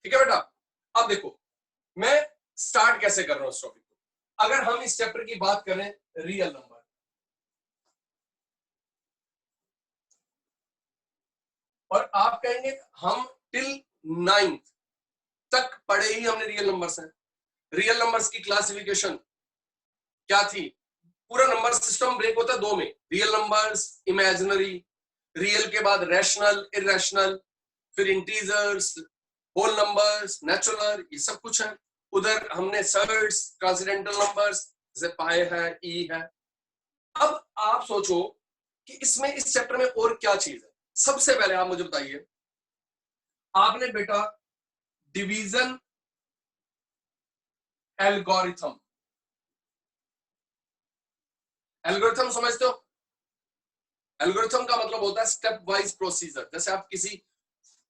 ठीक है बेटा। अब देखो मैं स्टार्ट कैसे कर रहा हूं इस टॉपिक को। अगर हम इस चैप्टर की बात करें रियल नंबर, और आप कहेंगे हम टिल 9th तक पढ़े ही हमने रियल नंबर्स हैं। रियल नंबर्स की क्लासिफिकेशन क्या थी? पूरा नंबर सिस्टम ब्रेक होता है दो में, रियल नंबर्स, इमेजिनरी, रियल के बाद रैशनल, इरेशनल, फिर इंटीजर्स, होल नंबर्स, नेचुरल, ये सब कुछ है। उधर हमने सर्ड्स, ट्रांसेंडेंटल नंबर्स जैसे पाई है, ई है। अब आप सोचो कि इसमें इस चैप्टर में और क्या चीज है। सबसे पहले आप मुझे बताइए, आपने बेटा डिवीजन एल्गोरिथम, एल्गोरिथम समझते हो? एल्गोरिथम का मतलब होता है स्टेप वाइज प्रोसीजर। जैसे आप किसी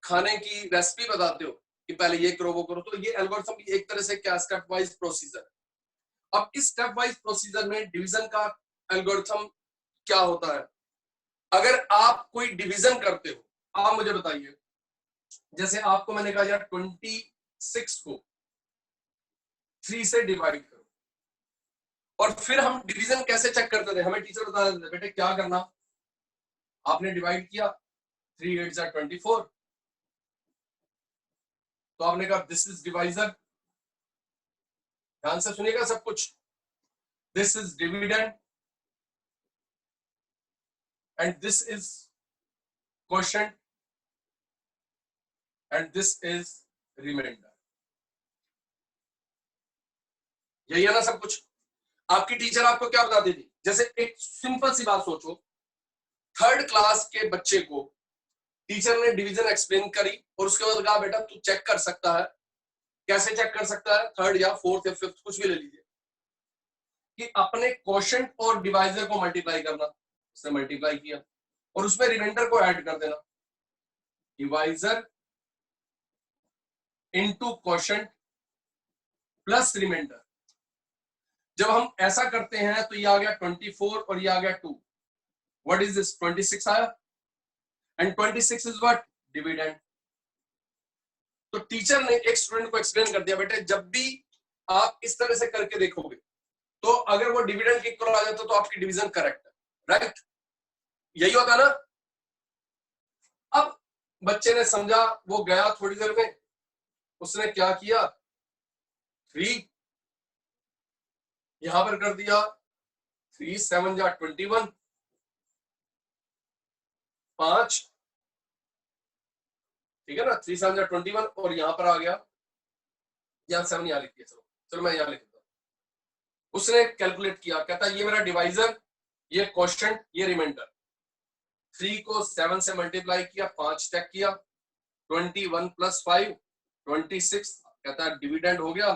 खाने की रेसिपी बताते हो कि पहले ये करो वो करो, तो ये एल्गोरिथम की एक तरह से क्या स्टेप वाइज प्रोसीजर है। अब इस स्टेप वाइज प्रोसीजर में डिवीजन का एल्गोरिथम क्या होता है? अगर आप कोई डिवीजन करते हो, आप मुझे बताइए, जैसे आपको मैंने कहा यार 26 को 3 से डिवाइड करो, और फिर हम डिवीजन कैसे चेक करते थे? हमें टीचर बता देते थे बेटे क्या करना, आपने डिवाइड किया 3 8 जा 24, तो आपने कहा दिस इज डिवाइजर। ध्यान से सुनिएगा सब कुछ। This is dividend and this is quotient and this is remainder. यही है ना सब कुछ? आपकी टीचर आपको क्या बताती थी? जैसे एक सिंपल सी बात सोचो, 3rd क्लास के बच्चे को टीचर ने डिवीजन एक्सप्लेन करी और उसके बाद कहा बेटा तू चेक कर सकता है। कैसे चेक कर सकता है? 3rd या 4th या 5th कुछ भी ले लीजिए, कि अपने क्वोशिएंट और डिवाइजर को मल्टीप्लाई करना। उसने मल्टीप्लाई किया और उसमें रिमाइंडर को ऐड कर देना, divisor into quotient plus remainder. जब हम ऐसा करते हैं तो ये आ गया 24 और ये आ गया 2। What is this? 26 आया, एंड 26 इज व्हाट? डिविडेंड। तो टीचर ने एक स्टूडेंट को एक्सप्लेन कर दिया बेटे जब भी आप इस तरह से करके देखोगे तो अगर वो डिविडेंड के इक्वल आ जाता तो आपकी डिवीजन करेक्ट है, राइट? यही होता ना? अब बच्चे ने समझा, वो गया थोड़ी देर में, उसने क्या किया, 3 यहां पर कर दिया, 3 7 जा 21, 5, ठीक है ना, 3 7 जा 21, और यहां पर आ गया, यहां 7 यहां लिख दिया। चलो चलो मैं यहां लिख देता हूं। उसने कैलकुलेट किया, कहता ये मेरा डिवाइजर, ये क्वोशिएंट, ये रिमाइंडर। 3 को 7 से मल्टीप्लाई किया, 5 चेक किया, 21 + 5 26, कहता है डिविडेंड हो गया।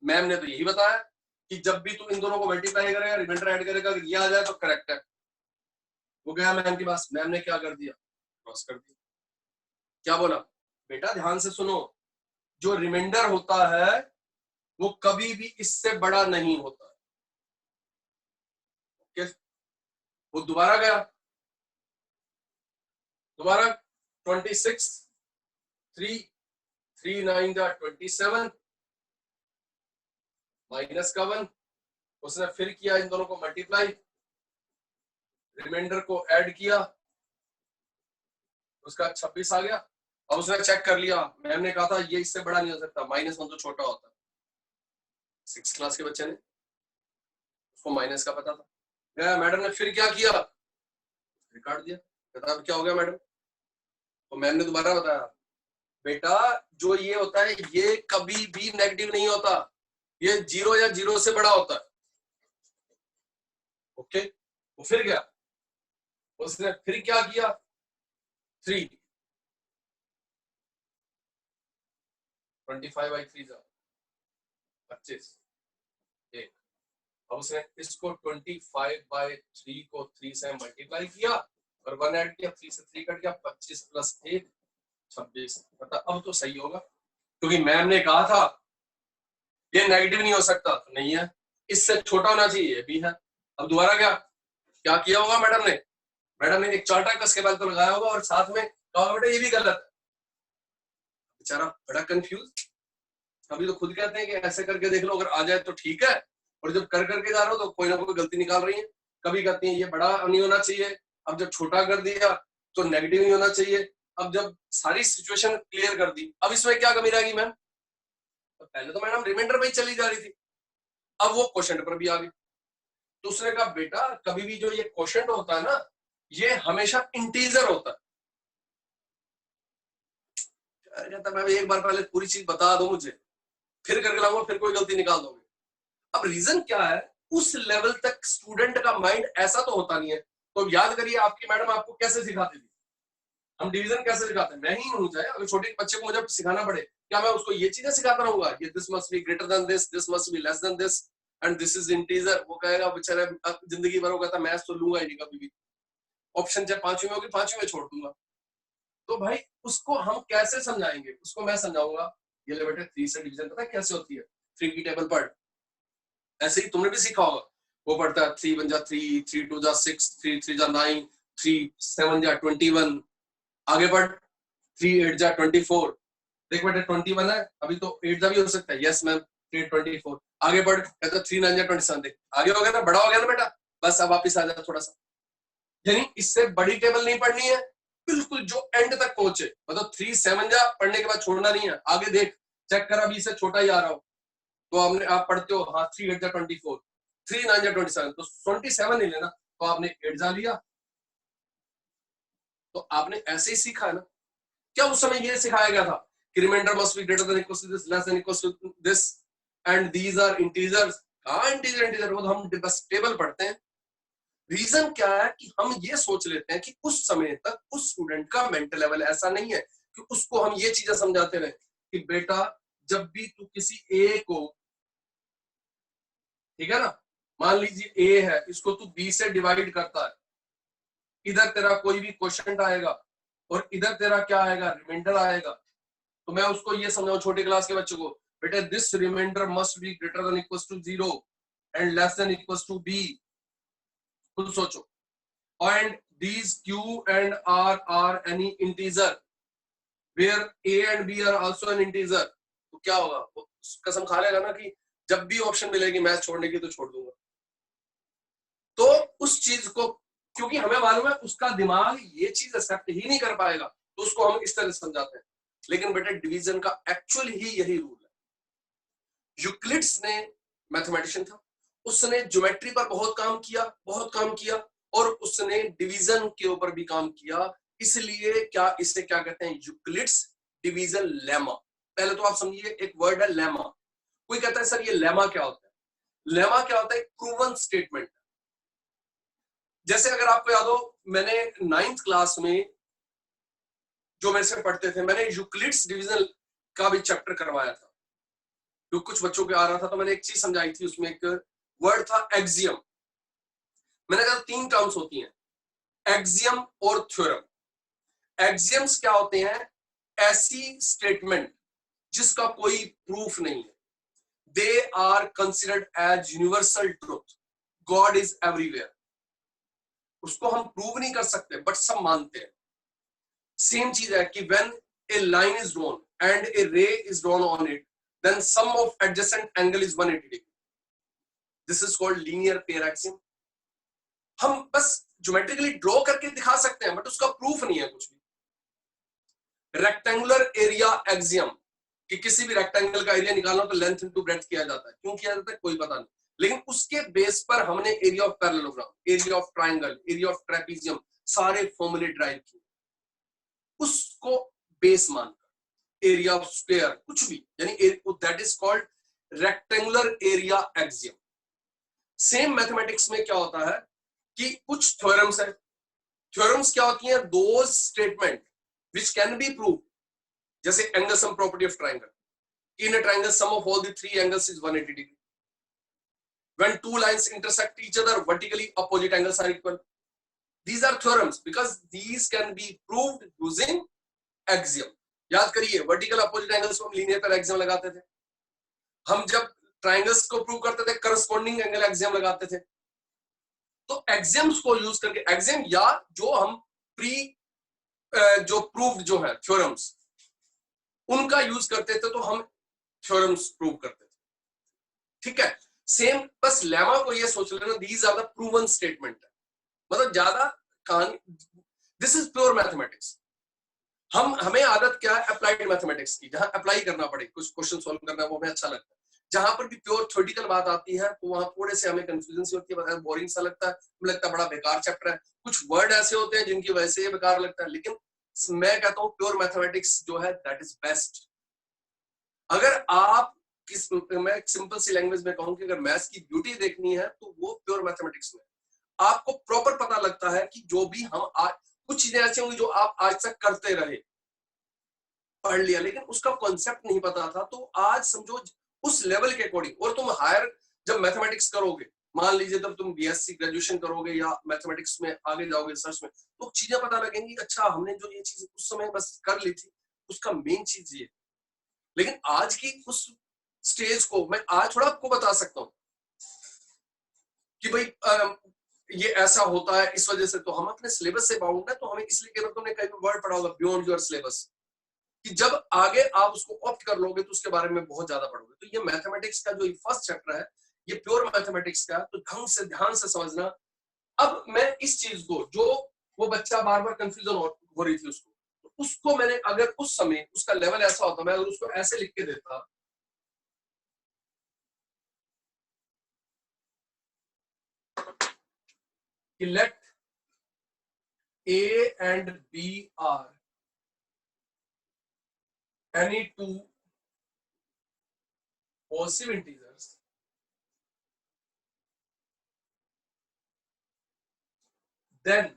मैम ने तो यही बताया कि जब भी तू इन दोनों को मल्टीप्लाई करेगा, रिमाइंडर ऐड करेगा, अगर ये आ जाए तो करेक्ट है। वो गया मैम के पास, मैम ने क्या कर दिया, क्रॉस कर दिया। क्या बोला? बेटा ध्यान से सुनो, जो रिमाइंडर होता है वो कभी भी इससे बड़ा नहीं होता। ओके, वो दोबारा गया, दोबारा 26, 3 3 9 जा 27 माइनस का 1। उसने फिर किया इन दोनों को मल्टीप्लाई, रिमाइंडर को ऐड किया, उसका 26 आ गया। अब उसने चेक कर लिया, मैम ने कहा था ये इससे बड़ा नहीं हो सकता, -1 तो छोटा होता है। 6th क्लास के बच्चे ने, उसको माइनस का पता था। गया मैडम ने फिर क्या किया, रिकॉर्ड दिया, कहता अब क्या हो गया मैडम? तो मैम ने दोबारा बताया, बेटा जो ये होता है ये कभी भी नेगेटिव नहीं होता, ये 0 या 0 से बड़ा होता है। ओके, वो फिर गया, उसने फिर क्या किया, 3 25/3 25, एक। अब उसने इसको 25/3 को 3 से मल्टीप्लाई किया और 1 ऐड किया, 3 से 3 कट गया, 25 + 1 26। मतलब अब तो सही होगा, क्योंकि मैम ने कहा था ये नेगेटिव नहीं हो सकता, तो नहीं है, इससे छोटा होना चाहिए, ये भी है। अब दोबारा क्या किया होगा मैडम ने? मैडम ने एक चार्टा कस के बाल तो लगाया होगा और साथ में कहा बेटा ये भी गलत है। बेचारा बड़ा कंफ्यूज। अभी तो खुद कहते हैं कि ऐसे करके देख लो, अगर आ जाए तो ठीक है, और जब कर करके जा रहे हो तो कोई ना कोई गलती निकाल रही है। कभी कहती है ये बड़ा नहीं होना चाहिए, अब जब छोटा कर दिया तो नेगेटिव नहीं होना चाहिए, अब जब सारी सिचुएशन क्लियर कर दी अब इसमें क्या कमी रहेगी मैम? तो पहले तो मैडम रिमाइंडर पे ही चली जा रही थी, अब वो क्वेश्चन पर भी आ गई। तो उसने कहा बेटा कभी भी जो ये क्वेश्चन होता है ना, ये हमेशा इंटीजर होता है। कहता मैं एक बार पहले पूरी चीज बता दो मुझे, फिर करके लाऊंगा, फिर कोई गलती निकाल दोगे। अब रीजन क्या है, उस लेवल तक स्टूडेंट का माइंड ऐसा तो होता नहीं है। तो याद करिए आपकी मैडम आपको कैसे सिखाती थी, हम डिवीजन कैसे सिखाते हैं, मैं ही हूं चाहे, अगर छोटे बच्चे को मुझे सिखाना पड़े, क्या मैं उसको ये चीजें सिखाता रहूंगा, ये this must be greater then this must be less than this, and this is integer. वो कहेगा बेचारा जिंदगी भर वो कहता मैथ्स तो लूंगा ही नहीं कभी भी, ऑप्शन चाहे 5वीं में होगी 5वीं में छोड़ दूंगा। तो भाई उसको हम कैसे समझाएंगे, उसको मैं समझाऊंगा ये ले बेटे 3 से डिवीजन पता है कैसे होती है, 3 की टेबल पढ़। ऐसे ही तुमने भी सीखा होगा, वो पढ़ता है 3 1 जा 3, 3 2 जा 6, 3 3 जा 9, 3 7 जा 21, आगे बढ़ 3 8 जा 24। देख बेटे 21 है, अभी तो 8 जा भी हो सकता है, यस मैम 3 24। आगे बढ़ कहता 3 9 जा 27, देख आगे हो गया ना, बड़ा हो गया ना बेटा, बस अब वापिस आ जा थोड़ा सा। यानी इससे बड़ी टेबल नहीं पढ़नी है, बिल्कुल जो एंड तक पहुंचे, मतलब 3 7 जा पढ़ने के बाद छोड़ना नहीं है, आगे देख चेक कर अभी से छोटा ही आ रहा हो, तो आपने आप पढ़ते हो हाँ 3 8 जा 24, 3 9 जा 27, तो 27 नहीं लेना, तो आपने 8 जा लिया, तो आपने ऐसे ही सीखा है ना। क्या उस समय ये सिखाया गया था कि remainder must be greater than equals to this, less than equals to this, and these are integers? हाँ इंटीजर इंटीजर, वो तो हम बस टेबल पढ़ते हैं। रीजन क्या है कि हम ये सोच लेते हैं कि उस समय तक उस स्टूडेंट का मेंटल लेवल ऐसा नहीं है कि उसको हम ये चीजें समझाते रहे कि बेटा जब भी तू किसी ए को, ठीक है ना, मान लीजिए ए है, इसको तू बी से डिवाइड करता है, इधर तेरा कोई भी क्वेश्चन आएगा और इधर तेरा क्या आएगा, रिमाइंडर आएगा, तो मैं उसको ये समझाऊं छोटे क्लास के बच्चों को, बेटा this remainder must be greater than equals to 0 and less than equals to b. खुद सोचो, and these q and r are any integer where a and b are also an integer। तो क्या होगा, वो कसम खा लेगा ना कि जब भी ऑप्शन मिलेगी मैथ छोड़ने की तो छोड़ दूंगा। तो उस चीज को, क्योंकि हमें मालूम है उसका दिमाग ये चीज एक्सेप्ट ही नहीं कर पाएगा, तो उसको हम इस तरह समझाते हैं। लेकिन बेटे डिवीजन का एक्चुअल ही यही रूल है। यूक्लिड्स ने मैथमेटिशियन था, उसने ज्योमेट्री पर बहुत काम किया और उसने डिवीजन के ऊपर भी काम किया, इसलिए क्या इसे क्या कहते हैं, यूक्लिड्स डिवीजन लेमा। पहले तो आप समझिए एक वर्ड है लेमा। कोई कहता है सर ये लेमा क्या होता है, लेमा क्या होता है, प्रूवन स्टेटमेंट। जैसे अगर आपको याद हो, मैंने 9th क्लास में जो मेरे से पढ़ते थे, मैंने यूक्लिड्स डिवीजन का भी चैप्टर करवाया था, जो कुछ बच्चों के आ रहा था, तो मैंने एक चीज समझाई थी, उसमें एक वर्ड था एक्सियम। मैंने कहा 3 टर्म्स होती हैं, एक्सियम और थ्योरम। एक्सियम्स क्या होते हैं, ऐसी स्टेटमेंट जिसका कोई प्रूफ नहीं है, they are considered as universal truth, God is everywhere. उसको हम प्रूव नहीं कर सकते बट सब मानते हैं। सेम चीज है कि when a line is drawn and a ray is drawn on it, then sum of adjacent angle is 180 degree, this is called linear pair axiom. हम बस ज्योमेट्रिकली ड्रॉ करके दिखा सकते हैं बट उसका प्रूफ नहीं है कुछ भी। रेक्टेंगुलर एरिया एक्सियम, कि किसी भी रेक्टेंगल का एरिया निकालना तो लेंथ इनटू ब्रेड्थ किया जाता है, क्यों किया जाता है कोई पता नहीं, लेकिन उसके बेस पर हमने area of parallelogram, area of triangle, area of trapezium, सारे फॉर्मूले ड्राइव किए, उसको बेस मानकर एरिया ऑफ स्क्वायर कुछ भी, यानी that is called rectangular area axiom. Same mathematics में क्या होता है कि कुछ थ्योरम्स है। थ्योरम्स क्या होती हैं, those statement which can be proved, जैसे angle sum property of triangle, in a triangle sum of all the 3 angles is 180 degree, when 2 lines intersect each other vertically opposite angles are equal। these are theorems because these can be proved using axiom। याद करिए vertical opposite angles को हम linear pair axiom लगाते थे, हम जब triangles को prove करते थे करस्पॉन्डिंग एंगल एक्सियम लगाते थे। तो एक्सियम्स को यूज करके, एक्सियम या जो हम प्री जो प्रूव्ड जो है थ्योरम्स, उनका यूज करते थे तो हम थ्योरम्स प्रूव करते थे, ठीक है। सेम बस लेमा को ये सोच लेना, these are the proven statement है, मतलब ज्यादा कहानी, दिस इज प्योर मैथमेटिक्स। हमें आदत क्या है अप्लाइड मैथमेटिक्स की, जहां अप्लाई करना पड़े, कुछ क्वेश्चन सॉल्व करना वो हमें अच्छा लगता है। जहां पर भी प्योर थ्योरेटिकल बात आती है तो वहां थोड़े से हमें कंफ्यूजन सी होती है, बोरिंग सा लगता है, हमें लगता है बड़ा बेकार चैप्टर है, कुछ वर्ड ऐसे होते हैं जिनकी वजह से ये बेकार लगता है। लेकिन मैं कहता हूँ प्योर मैथमेटिक्स जो है दैट इज बेस्ट। अगर आप मैं एक सिंपल सी लैंग्वेज में कहूँ कि अगर मैथ्स की ब्यूटी देखनी है तो वो प्योर मैथमेटिक्स में आपको प्रॉपर पता लगता है कि जो भी हम आज, कुछ चीजें ऐसी होंगी जो आप आज तक करते रहे, पढ़ लिया, लेकिन उसका कॉन्सेप्ट नहीं पता था, तो आज समझो उस लेवल के अकॉर्डिंग, और तुम हायर जब मैथमेटिक्स करोगे, मान लीजिए तब तुम बीएससी ग्रेजुएशन करोगे या मैथमेटिक्स में आगे जाओगे रिसर्च में, तो चीजें पता लगेंगी, अच्छा हमने जो ये चीज उस समय बस कर ली थी, उसका मेन चीज ये। लेकिन आज की उस स्टेज को मैं आज थोड़ा आपको बता सकता हूँ कि भाई ये ऐसा होता है इस वजह से, तो हम अपने सिलेबस से बाउंड है, तो हमें इसलिए केवल तुमने कहीं वर्ड पढ़ा होगा बियॉन्ड योर सिलेबस, कि जब आगे आप उसको ऑप्ट कर लोगे तो उसके बारे में बहुत ज्यादा पढ़ोगे। तो ये मैथमेटिक्स का जो फर्स्ट चैप्टर है ये प्योर मैथमेटिक्स का, तो ढंग से ध्यान से समझना। अब मैं इस चीज को, जो वो बच्चा बार बार कंफ्यूजन हो रही थी उसको, तो उसको मैंने अगर उस समय उसका लेवल ऐसा होता, मैं अगर उसको ऐसे लिख के देता कि late A and B are any two positive integers, then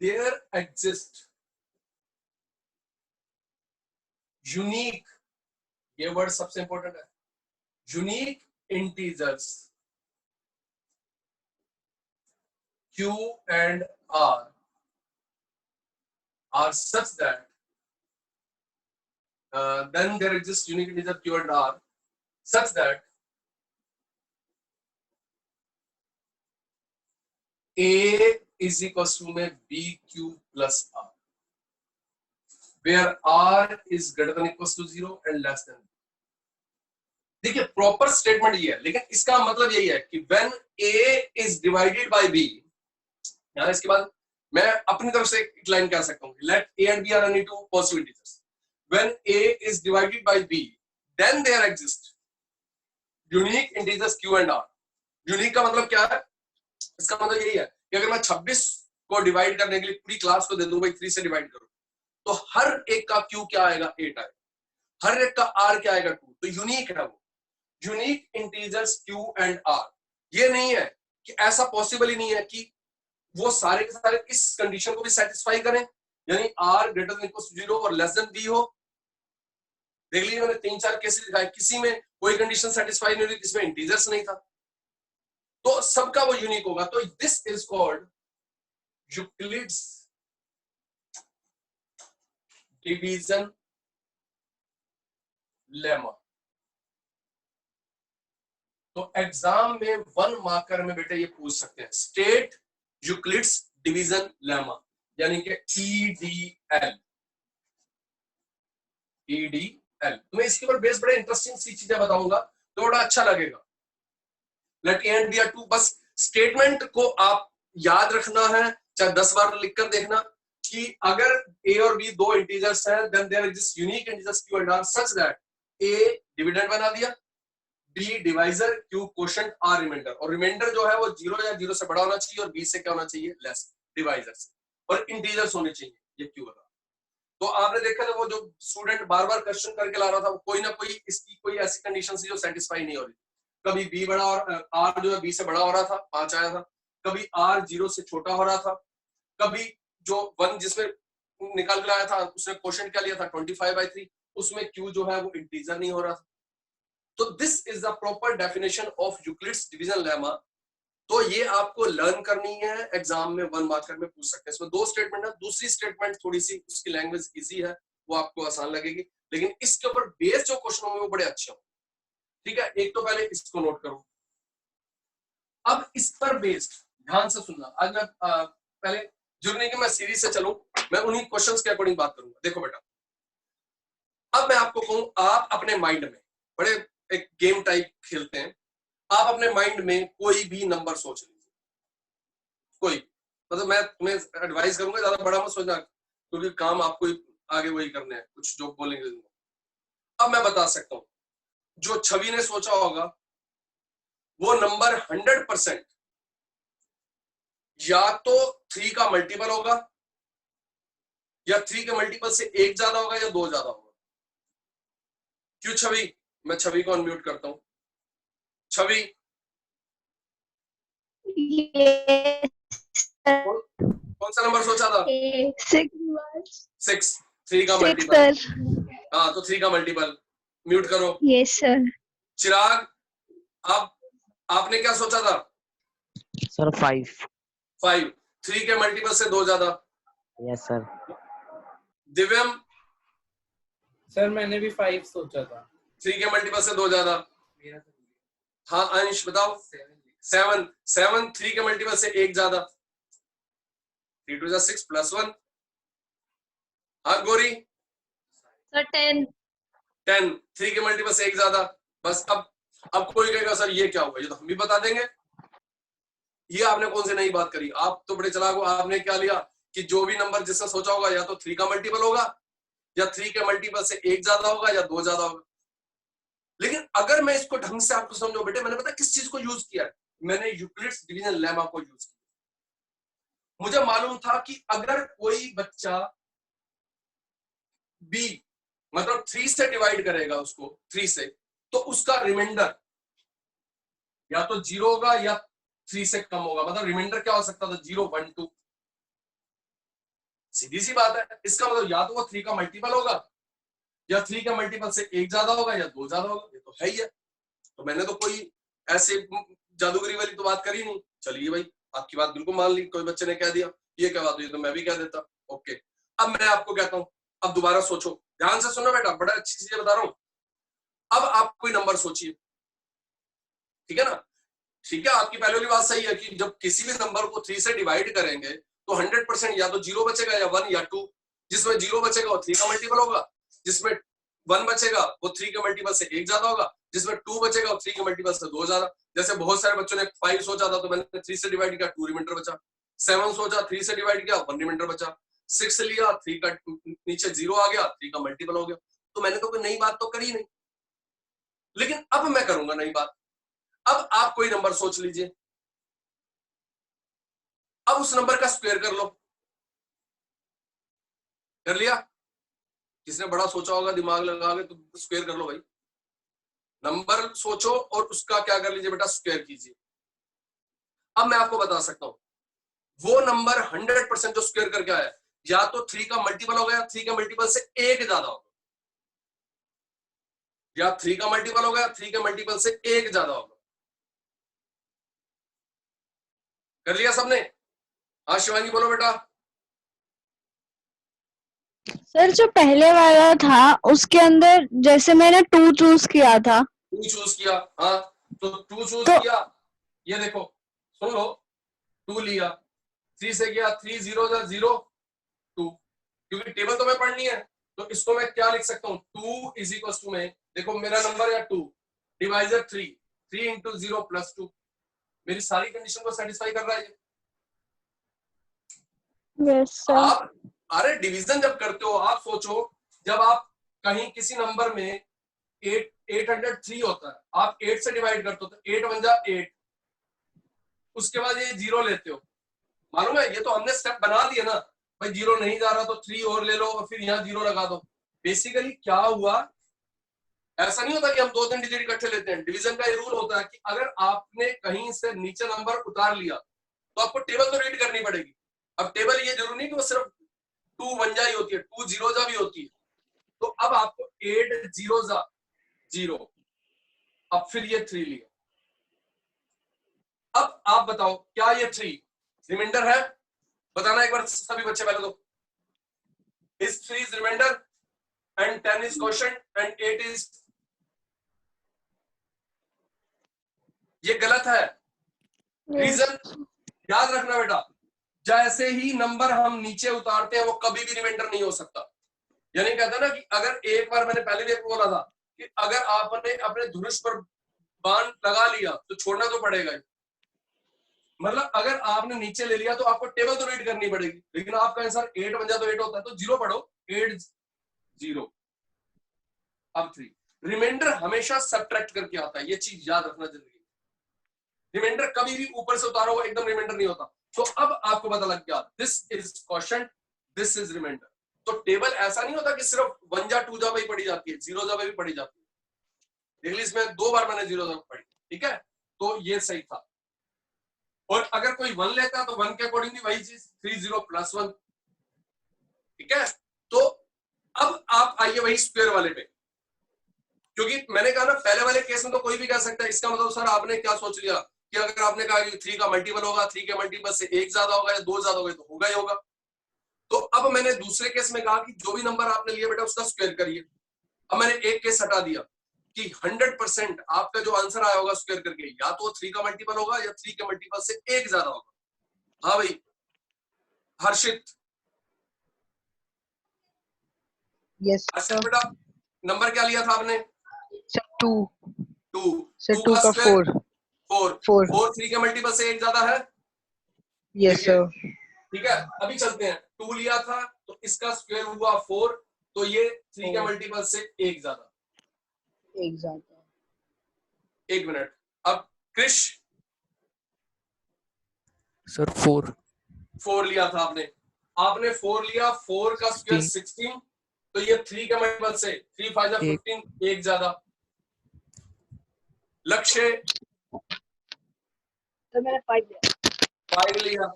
there exist unique, ये वर्ड सबसे इंपॉर्टेंट है, unique integers Q and R are such that then there exists unique integer Q and R such that A is equals to में BQ plus R, where R is greater than equals to 0 and less than। देखिए proper statement ये है, लेकिन इसका मतलब यही है कि when A is divided by B, यहाँ इसके बाद मैं अपनी तरफ से एक लाइन कह सकता हूँ, let A and B are any two positive integers, when A is divided by B then there exist unique integers Q and R। Unique का मतलब क्या है, इसका मतलब यही है कि अगर मैं 26 को डिवाइड करने के लिए पूरी क्लास को दे दूं भाई 3 से डिवाइड करो, तो हर एक का Q क्या आएगा 8 आएगा, हर एक का R क्या आएगा 2, तो यूनिक है वो, unique integers Q and R। ये नहीं है कि ऐसा पॉसिबल ही नहीं है कि वो सारे के सारे इस कंडीशन को भी सेटिस्फाई करें, यानी R greater than equal to 0 और लेस देन B हो। देख लीजिए मैंने 3-4 केसेस दिखाए, किसी में कोई कंडीशन सेटिस्फाई नहीं हुई, किसी में इंटीजर्स नहीं था, तो सबका वो यूनिक होगा। तो this is called Euclid's division lemma. तो एग्जाम में 1 मार्कर में बेटे ये पूछ सकते हैं, स्टेट यूक्लिड्स डिवीजन लेमा, यानी कि EDL। तुम्हें इसके ऊपर बेस बड़े इंटरेस्टिंग सी चीजें बताऊंगा तो बड़ा अच्छा लगेगा। Let a and b are two, बस स्टेटमेंट को आप याद रखना है, चाहे 10 बार लिखकर देखना कि अगर ए और बी दो इंटीजर्स हैं, then there exist unique integers q and r such that a dividend बना दिया, b divisor, q quotient, r remainder, और रिमाइंडर जो है वो 0 या 0 से बड़ा होना चाहिए और बी से क्या होना चाहिए लेस, डिवाइजर से, और इंटीजर्स होने चाहिए, ये क्यू बता। तो आपने देखा था वो जो स्टूडेंट बार बार क्वेश्चन करके ला रहा था, वो कोई ना कोई इसकी कोई ऐसी कंडीशन थी जो सेटिस्फाई नहीं हो रही, कभी बी बड़ा और आर जो है बी से बड़ा हो रहा था 5 आया था, कभी आर 0 से छोटा हो रहा था, कभी जो 1 जिसमें निकाल कर आया था उसने क्वोशंट क्या लिया था 25/3, उसमें क्यू जो है वो इंटीजर नहीं हो रहा था। तो this is the proper definition of Euclid's division lemma. तो ये आपको लर्न करनी है, एग्जाम में 1 मार्कर में पूछ सकते हैं। इसमें 2 स्टेटमेंट है, दूसरी स्टेटमेंट थोड़ी सी उसकी लैंग्वेज इजी है, वो आपको आसान लगेगी, लेकिन इसके ऊपर बेस जो क्वेश्चन होंगे वो बड़े अच्छे होंगे, ठीक है। एक तो पहले इसको नोट करो, अब इस पर बेस्ड ध्यान से सुनना। आज मैं पहले जरूरी नहीं कि मैं सीरीज से चलूं, मैं उन्हीं क्वेश्चंस के अकॉर्डिंग बात करूंगा। देखो बेटा, अब मैं आपको कहूं, आप अपने माइंड में बड़े एक गेम टाइप खेलते हैं, आप अपने माइंड में कोई भी नंबर सोच लीजिए, कोई, मतलब मैं तुम्हें एडवाइस करूंगा ज्यादा बड़ा मत सोचना, क्योंकि काम आपको आगे वही करने हैं, कुछ जो बोलेंगे। अब मैं बता सकता हूं, जो छवि ने सोचा होगा वो नंबर 100% या तो 3 का मल्टीपल होगा, या 3 के मल्टीपल से 1 ज्यादा होगा, या 2 ज्यादा होगा। क्यों छवि? मैं छवि को अनम्यूट करता हूं। छवि, कौन सा नंबर सोचा था? 6, 3 का मल्टीपल। हाँ, तो 3 का मल्टीपल। म्यूट करो। Yes sir. चिराग, अब आपने क्या सोचा था? सर 5। 5, 3 के मल्टीपल से 2 ज्यादा। Yes sir. दिव्यम, सर मैंने भी 5 सोचा था। 3 के मल्टीपल से 2 ज्यादा। हाँ अंश बताओ। 7, 7 3 के मल्टीपल से 1 ज्यादा। 3 2 6 +1। हाँ गौरी। सर 10। 10 3 के मल्टीपल से 1 ज्यादा। बस अब कोई कहेगा सर ये क्या हुआ, ये तो हम भी बता देंगे। ये आपने कौन सी नई बात करी? आप तो बड़े चालाक हो, आपने क्या लिया कि जो भी नंबर जिसने सोचा होगा या तो 3 का मल्टीपल होगा, या 3 के मल्टीपल से 1 ज्यादा होगा, या 2 ज्यादा होगा। लेकिन अगर मैं इसको ढंग से आपको समझो बेटे, मैंने पता किस चीज को यूज किया है? मैंने यूक्लिड्स डिवीजन लेमा को यूज किया। मुझे मालूम था कि अगर कोई बच्चा बी मतलब 3 से डिवाइड करेगा उसको, 3 से, तो उसका रिमाइंडर या तो 0 होगा या 3 से कम होगा। मतलब रिमाइंडर क्या हो सकता था? 0 1 2। सीधी सी बात है। इसका मतलब या तो वो 3 का मल्टीपल होगा, या 3 के मल्टीपल से 1 ज्यादा होगा, या 2 ज्यादा होगा। ये तो है ही है। तो मैंने तो कोई ऐसे जादूगरी वाली तो बात करी नहीं। चलिए भाई, आपकी बात बिल्कुल मान ली, कोई बच्चे ने कह दिया ये क्या बात हुई, तो मैं भी कह देता। ओके, अब मैं आपको कहता हूं, अब दोबारा सोचो, ध्यान से सुनो बेटा, बड़ा अच्छी चीजें बता रहा हूं। अब आप कोई नंबर सोचिए, ठीक है ना? ठीक है, आपकी पहले वाली बात सही है कि जब किसी भी नंबर को 3 से डिवाइड करेंगे तो 100% या तो 0 बचेगा या 1 या 2। जिसमें 0 बचेगा वो 3 का मल्टीपल होगा, जिसमें 1 बचेगा वो 3 के मल्टीपल से 1 ज्यादा होगा, जिसमें 2 बचेगा वो 3 के मल्टीपल से 2 ज्यादा। जैसे बहुत सारे बच्चों ने 5 सोचा था तो मैंने 3 से डिवाइड किया, 2 रिमाइंडर बचा। 7 सोचा, 3 से डिवाइड किया, 1 रिमाइंडर बचा। 6 लिया, 3 का नीचे 0 आ गया, 3 का मल्टीपल हो गया। तो मैंने तो कोई नई बात तो करी नहीं। लेकिन अब मैं करूंगा नई बात। अब आप कोई नंबर सोच लीजिए, अब उस नंबर का स्क्वायर कर लो। कर लिया? किसने बड़ा सोचा होगा दिमाग लगा के, तो स्क्वायर कर लो भाई। नंबर सोचो और उसका क्या कर लीजिए बेटा, स्क्वायर कीजिए। अब मैं आपको बता सकता हूं, वो नंबर 100% जो स्क्वायर करके आया, या तो 3 का मल्टीपल होगा, या 3 के मल्टीपल से 1 ज्यादा होगा। या 3 का मल्टीपल होगा, या 3 के मल्टीपल से 1 ज्यादा होगा। कर लिया सबने? हाँ शिवानी बोलो बेटा। सर जो पहले वाला था उसके अंदर जैसे मैंने 2 चूज किया था। 2 चूज किया, हाँ, तो 2 चूज किया। ये देखो, सुन लो, 2 लिया, 3 से गया, 3 0 0 2, क्योंकि टेबल तो मैं पढ़नी है। तो इसको मैं क्या लिख सकता हूँ? 2 इज इक्वल टू में, देखो मेरा नंबर है 2 डिवाइजर 3, 3 इंटू 0 प्लस 2। मेरी सारी कंडीशन को सेटिस्फाई कर रहा है ये। Yes sir. आप, अरे डिवीजन जब करते हो, आप सोचो, जब आप कहीं किसी नंबर में 803 होता है, आप 8 से डिवाइड करते हो तो 8 1 जा 8, उसके बाद ये 0 लेते हो। मालूम है, ये तो हमने स्टेप बना दिया ना भाई, 0 नहीं जा रहा तो 3 और ले लो और फिर यहाँ 0 लगा दो। बेसिकली क्या हुआ, ऐसा नहीं होता कि हम 2-3 डिजिट इकट्ठे लेते हैं। डिवीजन का ये रूल होता है कि अगर आपने कहीं से नीचे नंबर उतार लिया तो आपको टेबल तो रीड करनी पड़ेगी। अब टेबल ये जरूरी नहीं कि वो सिर्फ 2 1 जा ही होती है, 2 0 जा भी होती है। तो अब आपको 8 0 जा 0, अब फिर ये 3 लिया। अब आप बताओ क्या ये 3 रिमाइंडर है? बताना एक बार सभी बच्चे पहले तो। Is 3 is remainder and 10 is quotient and 8 is, ये गलत है। रीजन याद रखना बेटा, जैसे ही नंबर हम नीचे उतारते हैं वो कभी भी रिमाइंडर नहीं हो सकता। यानी कहता ना कि अगर एक बार, मैंने पहले भी आपको बोला था कि अगर आपने अपने धनुष पर बाण लगा लिया तो छोड़ना तो पड़ेगा ही। मतलब अगर आपने नीचे ले लिया तो आपको टेबल तो रीड करनी पड़ेगी, लेकिन आपका आंसर 8 बन जाए तो 8 होता है, तो 0 पढ़ो, 8 0। अब 3 रिमाइंडर हमेशा सब्ट्रैक्ट करके आता है, ये चीज याद रखना जरूरी है। रिमाइंडर कभी भी ऊपर से उतारा हुआ एकदम रिमाइंडर नहीं होता। तो अब आपको पता लग गया, this is question, this is remainder. तो टेबल ऐसा नहीं होता कि सिर्फ 1 जा 2 जा पे ही पढ़ी जाती है, 0 जा पे भी पढ़ी जाती है। देख ली, इसमें 2 बार मैंने 0 जा पढ़ी, ठीक है, तो ये सही था। और अगर कोई 1 लेता तो 1 के अकॉर्डिंग भी वही चीज, 3 0 प्लस 1, ठीक है। तो अब आप आइए वही स्क्वायर वाले पे, क्योंकि मैंने कहा ना पहले वाले केस में तो कोई भी कह सकता है। इसका मतलब सर आपने क्या सोच लिया कि अगर आपने कहा कि 3 का मल्टीपल होगा, 3 के मल्टीपल से 1 ज्यादा होगा या 2 ज्यादा होगा तो होगा ही होगा। तो अब मैंने दूसरे केस में कहा कि जो भी नंबर आपने लिया बेटा उसका स्क्वायर करिए। अब मैंने एक केस हटा दिया कि 100% आपका जो आंसर आया होगा स्क्वायर करके, या तो 3 का मल्टीपल होगा या 3 के मल्टीपल से 1 ज्यादा होगा। हाँ भाई हर्षित, यस हर्षित बेटा नंबर क्या लिया था आपने? सर 2 2 सर 2 2 का का स्क्वायर 4 4 4 3 के मल्टीपल से 1 ज्यादा है। यस सर ठीक है, अभी चलते हैं। 2 लिया था तो इसका स्क्वायर हुआ 4, तो ये 3 के मल्टीपल से 1 ज्यादा। एक ज्यादा। 1 मिनट। अब क्रिश सर 4 4 लिया था आपने, आपने 4 लिया, 4 का स्क्वायर 16, तो ये 3 के मल्टीपल से 3 5 जा 15, 1 ज्यादा। लक्ष्य तो मैंने 5 लिया। 5 लिया,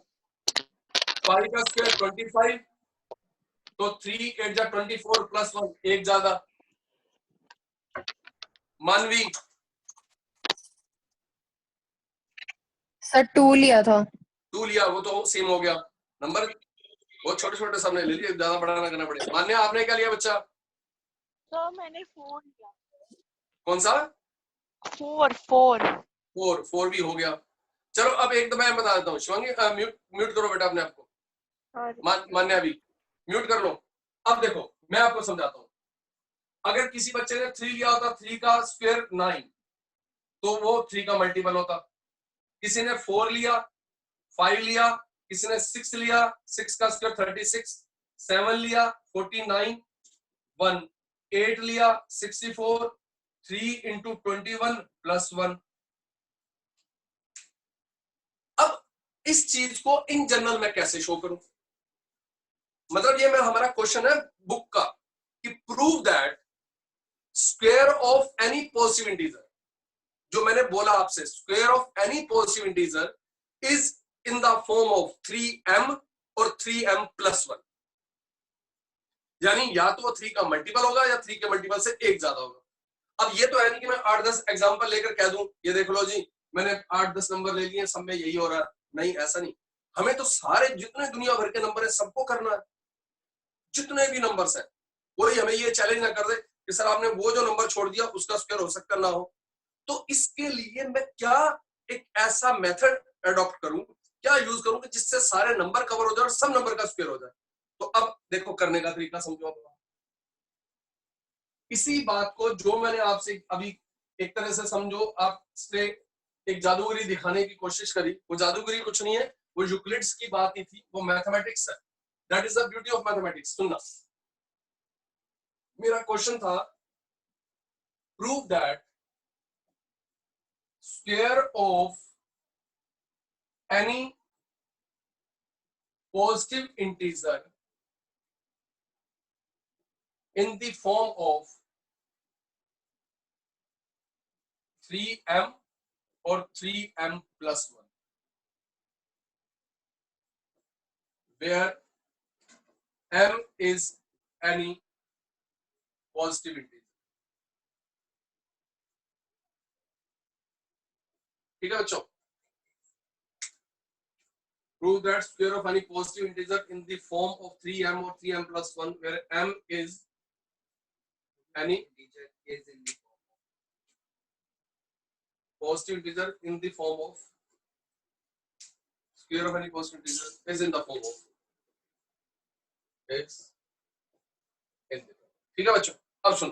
5 का स्क्वायर 25, तो 3 8 जा 24 प्लस 1, 1 ज्यादा। मानवी सर 2 लिया था। 2 लिया, वो तो सेम हो गया नंबर, बहुत छोटे छोटे सामने ले लिए, ज्यादा बड़ा ना करना पड़े। मान्या आपने क्या लिया बच्चा? सर मैंने 4 लिया। कौन सा? 4 4 भी हो गया। चलो अब एक मैं बता देता हूँ, शिवांगी म्यूट करो बेटा अपने आप को, मान्या भी म्यूट कर लो। अब देखो मैं आपको समझाता हूँ, अगर किसी बच्चे ने 3 लिया होता, 3 का स्क्वायर 9, तो वो 3 का मल्टीपल होता। किसी ने 4 लिया, 5 लिया, किसी ने 6 लिया, 6 का स्क्वायर 36, 7 लिया 49, 1 8 लिया 64, 3 इंटू 21 प्लस 1। अब इस चीज को इन जनरल में कैसे शो करूं? मतलब ये मैं हमारा क्वेश्चन है बुक का कि prove that square of any positive integer, जो मैंने बोला आपसे, square of any positive integer is in the form of 3m और 3m प्लस 1। यानी या तो वो 3 का मल्टीपल होगा या 3 के मल्टीपल से 1 ज्यादा होगा। अब ये तो है नहीं कि मैं 8-10 एग्जांपल लेकर कह दूं ये देख लो जी मैंने 8-10 नंबर ले लिए, सब में यही हो रहा है। नहीं, ऐसा नहीं। हमें तो सारे जितने दुनिया भर के नंबर है सबको करना है, जितने भी नंबर्स हैं। कोई हमें ये चैलेंज ना कर दे कि सर आपने वो जो नंबर छोड़ दिया उसका स्क्वायर हो सकता ना हो। तो इसके लिए मैं क्या एक ऐसा मेथड अडॉप्ट करूं, क्या यूज करूं कि जिससे सारे नंबर कवर हो जाए और सब नंबर का स्क्वायर हो जाए। तो अब देखो करने का तरीका समझो। आप इसी बात को जो मैंने आपसे अभी एक तरह से समझो, आपसे एक जादूगरी दिखाने की कोशिश करी। वो जादूगरी कुछ नहीं है, वो यूक्लिड्स की बात ही थी, वो मैथमेटिक्स है। That is the beauty of mathematics. सुनना, मेरा क्वेश्चन था prove that square of any positive integer in the form of 3m or 3m plus 1, where m is any positive integer। ठीक है बच्चों, prove that square of any positive integer in the form of 3m or 3m plus 1 where m is any positive integer in the form of square of any positive integer is in the form of is in the ठीक है बच्चों, अब सुनो,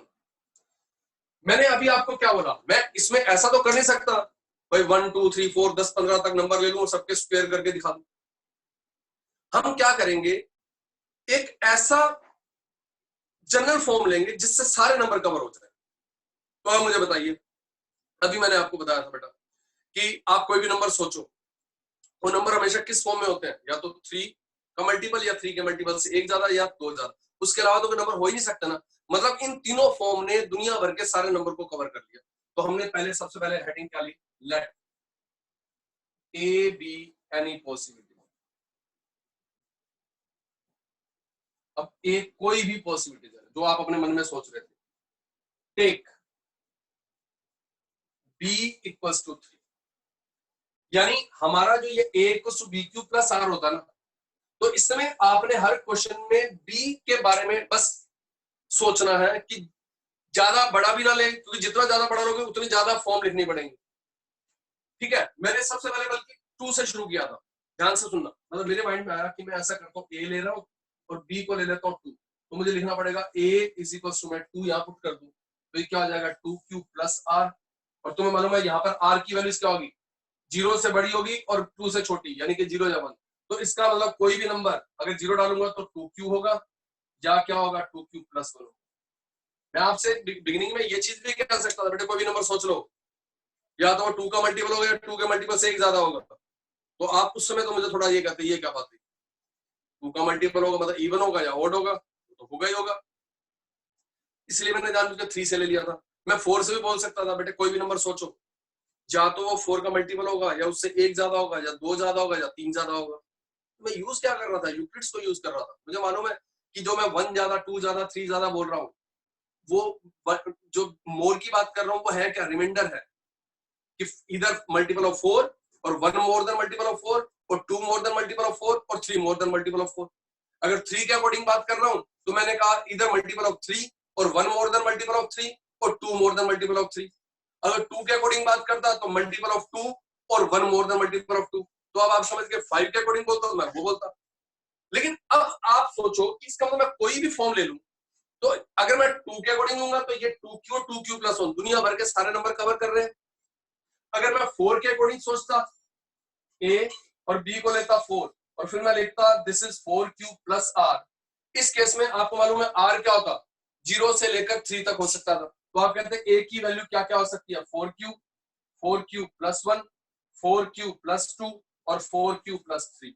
मैंने अभी आपको क्या बोला, मैं इसमें ऐसा तो कर नहीं सकता भाई 1 2 3 4 10 15 तक नंबर ले लूं और सबके स्क्वायर करके दिखा दूं। हम क्या करेंगे, एक ऐसा जनरल फॉर्म लेंगे जिससे सारे नंबर कवर हो जाए। तो अब मुझे बताइए, अभी मैंने आपको बताया था बेटा कि आप कोई भी नंबर सोचो, वो नंबर हमेशा किस फॉर्म में होते हैं, या तो 3 का मल्टीपल या 3 के मल्टीपल से एक ज्यादा या 2 ज्यादा, उसके अलावा तो कोई नंबर हो ही नहीं सकता ना। मतलब इन तीनों फॉर्म ने दुनिया भर के सारे नंबर को कवर कर लिया। तो हमने पहले सबसे पहले हेडिंग क्या ली, let A B any possibility. अब ए कोई भी पॉसिबिलिटी जो आप अपने मन में सोच रहे थे, टेक बी इक्वल्स टू 3, यानी हमारा जो ये A equals to B Q plus R होता है ना, तो इस समय आपने हर क्वेश्चन में बी के बारे में बस सोचना है कि ज्यादा बड़ा भी ना ले, क्योंकि जितना ज्यादा बड़ा लोगे उतनी ज्यादा फॉर्म लिखनी पड़ेंगी। ठीक है, मैंने सबसे पहले बल्कि 2 से शुरू किया था, ध्यान से सुनना। मतलब मेरे माइंड में आया कि मैं ऐसा करता हूँ, ए ले रहा हूँ और बी को ले लेता हूँ 2, तो मुझे लिखना पड़ेगा ए इज इक्वल टू, मैं 2 यहाँ पुट कर दूं तो ये क्या हो जाएगा 2q प्लस आर। और तुम्हें मालूम है यहाँ पर आर की वैल्यू क्या होगी, 0 से बड़ी होगी और 2 से छोटी, यानी कि 0 या 1। तो इसका मतलब कोई भी नंबर अगर 0 डालूंगा तो 2q होगा, या क्या होगा 2q प्लस 1 होगा। मैं आपसे बिगिनिंग में ये चीज भी कह सकता था, बेटे कोई भी नंबर सोच लो, या तो 2 का मल्टीपल होगा या 2 के मल्टीपल से एक ज्यादा होगा। तो आप उस समय तो मुझे थोड़ा ये कहते, ये क्या बात है, 2 का मल्टीपल होगा मतलब इवन होगा या ऑड होगा, तो होगा ही होगा। इसलिए मैंने जानबूझकर 3 से ले लिया था। मैं 4 से भी बोल सकता था, बेटे कोई भी नंबर सोचो, या तो वो 4 का मल्टीपल होगा या उससे एक ज्यादा होगा या 2 ज्यादा होगा या 3 ज्यादा होगा। मैं यूज क्या कर रहा था, यूक्लिड्स को यूज कर रहा था। मुझे मालूम है कि जो मैं 1 ज्यादा 2 ज्यादा 3 ज्यादा बोल रहा हूँ, वो जो मोर की बात कर रहा हूँ वो है क्या, रिमाइंडर है कि इधर मल्टीपल ऑफ 4 और 1 मोर देन मल्टीपल ऑफ 4 और 2 मोर देन मल्टीपल ऑफ 4 और 3 मोर देन मल्टीपल ऑफ 4। अगर 3 के अकॉर्डिंग बात कर रहा हूँ तो मैंने कहा इधर मल्टीपल ऑफ 3 और 1 मोर देन मल्टीपल ऑफ 3 और 2 मोर देन मल्टीपल ऑफ 3। अगर 2 के अकॉर्डिंग बात करता तो मल्टीपल ऑफ 2 और 1 मोर देन मल्टीपल ऑफ 2। तो अब आप समझ गए, 5 के अकॉर्डिंग बोलता तो मैं वो बोलता। लेकिन अब आप सोचो कि इसका मतलब मैं कोई भी फॉर्म ले लूं, तो अगर मैं 2 के अकॉर्डिंग लूंगा तो ये 2q और 2q प्लस 1 दुनिया भर के सारे नंबर कवर कर रहे हैं। अगर मैं 4 के अकॉर्डिंग सोचता, a और b को लेता 4 और फिर मैं लिखता this is 4q plus r, इस केस में आपको मालूम है r क्या होता, 0 से लेकर 3 तक हो सकता था। तो आप कहते हैं a की वैल्यू क्या क्या हो सकती है, 4q प्लस 1, 4q प्लस 2 और 4q प्लस 3।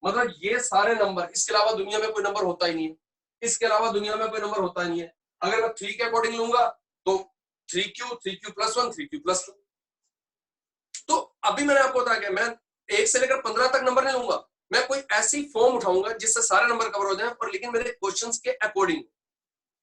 मतलब ये सारे नंबर, इसके अलावा दुनिया में कोई नंबर होता ही नहीं है, इसके अलावा दुनिया में कोई नंबर होता ही नहीं है। अगर मैं 3 के अकॉर्डिंग लूंगा तो 3q प्लस 1, 3q प्लस 2। तो अभी मैंने आपको बताया कि मैं 1 से लेकर 15 तक नंबर नहीं लूंगा, मैं कोई ऐसी फॉर्म उठाऊंगा जिससे सारे नंबर कवर हो जाए, और लेकिन मेरे क्वेश्चंस के अकॉर्डिंग।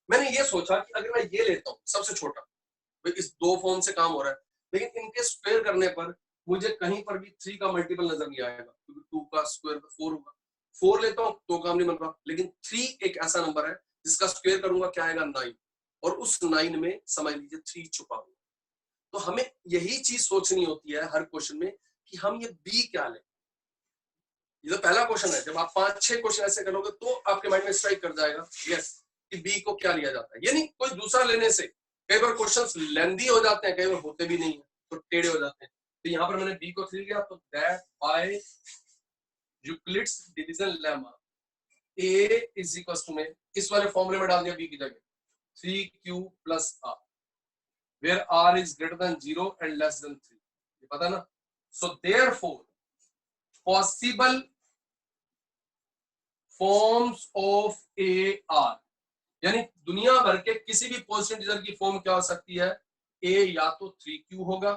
मैंने ये सोचा कि अगर मैं ये लेता हूँ सबसे छोटा, तो इस 2 फॉर्म से काम हो रहा है, लेकिन इनके स्क्वायर करने पर मुझे कहीं पर भी 3 का मल्टीपल नजर नहीं आएगा, क्योंकि 2 का स्क्वायर 4 होगा। 4 लेता हूँ तो काम नहीं बन रहा, लेकिन 3 एक ऐसा नंबर है जिसका स्क्वायर करूंगा क्या आएगा 9, और उस 9 में समझ लीजिए 3 छुपा हुआ। तो हमें यही चीज सोचनी होती है हर क्वेश्चन में कि हम ये बी क्या लें। ये तो पहला क्वेश्चन है, जब आप 5-6 क्वेश्चन ऐसे करोगे तो आपके माइंड में स्ट्राइक कर जाएगा यस कि बी को क्या लिया जाता है। यानी कोई दूसरा लेने से कई बार क्वेश्चंस लेंदी हो जाते हैं, कई बार होते भी नहीं है, तो टेढ़े हो जाते हैं। तो यहाँ पर मैंने बी को 3 लिया, तो that by Euclid's division lemma a is equal to, में इस वाले फॉर्मूले में डाल दिया b की जगह 3q plus r where r is greater than 0 and less than 3, ये पता ना। so therefore possible forms of a are, यानी दुनिया भर के किसी भी पॉजिटिव इंटीजर की फॉर्म क्या हो सकती है, a या तो 3q होगा,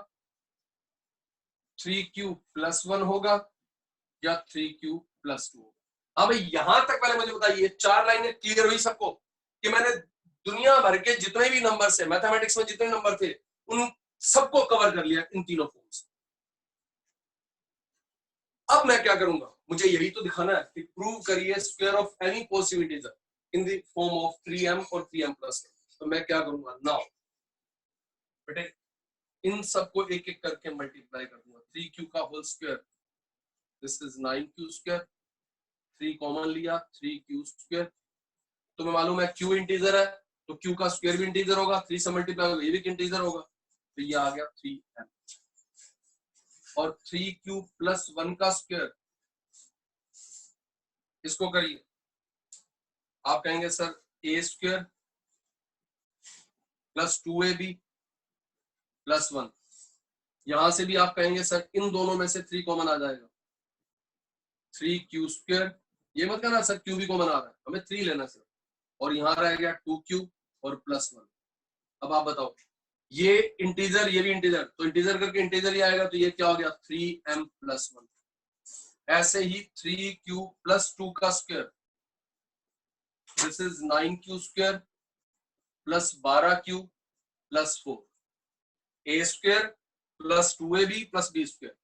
3q प्लस 1 होगा, या 3q प्लस 2 होगा। हाँ भाई, यहां तक पहले मुझे बताइए, 4 लाइनें क्लियर हुई सबको कि मैंने दुनिया भर के जितने भी नंबर से मैथमेटिक्स में जितने नंबर थे उन सबको कवर कर लिया इन तीनों फॉर्म्स। अब मैं क्या करूंगा, मुझे यही तो दिखाना है कि प्रूव करिए square of any positive integer in the form of 3m और 3m प्लस। तो मैं क्या करूंगा नाउ, बेटे इन सबको एक एक करके मल्टीप्लाई कर दूंगा। 3q का whole square, this is 9q square, 3 common लिया 3q स्क्वायर। तुम्हें मालूम है q इंटीजर है तो q का स्क्वायर भी इंटीजर होगा, 3 से मल्टीप्लाई होगा, ये भी इंटीजर होगा, तो ये आ गया 3m। और 3q प्लस 1 का स्क्वायर, इसको करिए, आप कहेंगे sir a square plus 2ab plus 1। यहां से भी आप कहेंगे सर इन दोनों में से 3 कॉमन आ जाएगा, 3q स्क्वायर, ये मत कहना सर q भी कॉमन आ रहा है, हमें 3 लेना सर, और यहां रह गया 2q और प्लस 1। अब आप बताओ, ये इंटीजर ये भी इंटीजर, तो इंटीजर करके इंटीजर ही आएगा, तो ये क्या हो गया 3m प्लस 1। ऐसे ही 3q प्लस 2 का square, this is 9q square plus 12q plus 4, a square plus 2ab plus b square.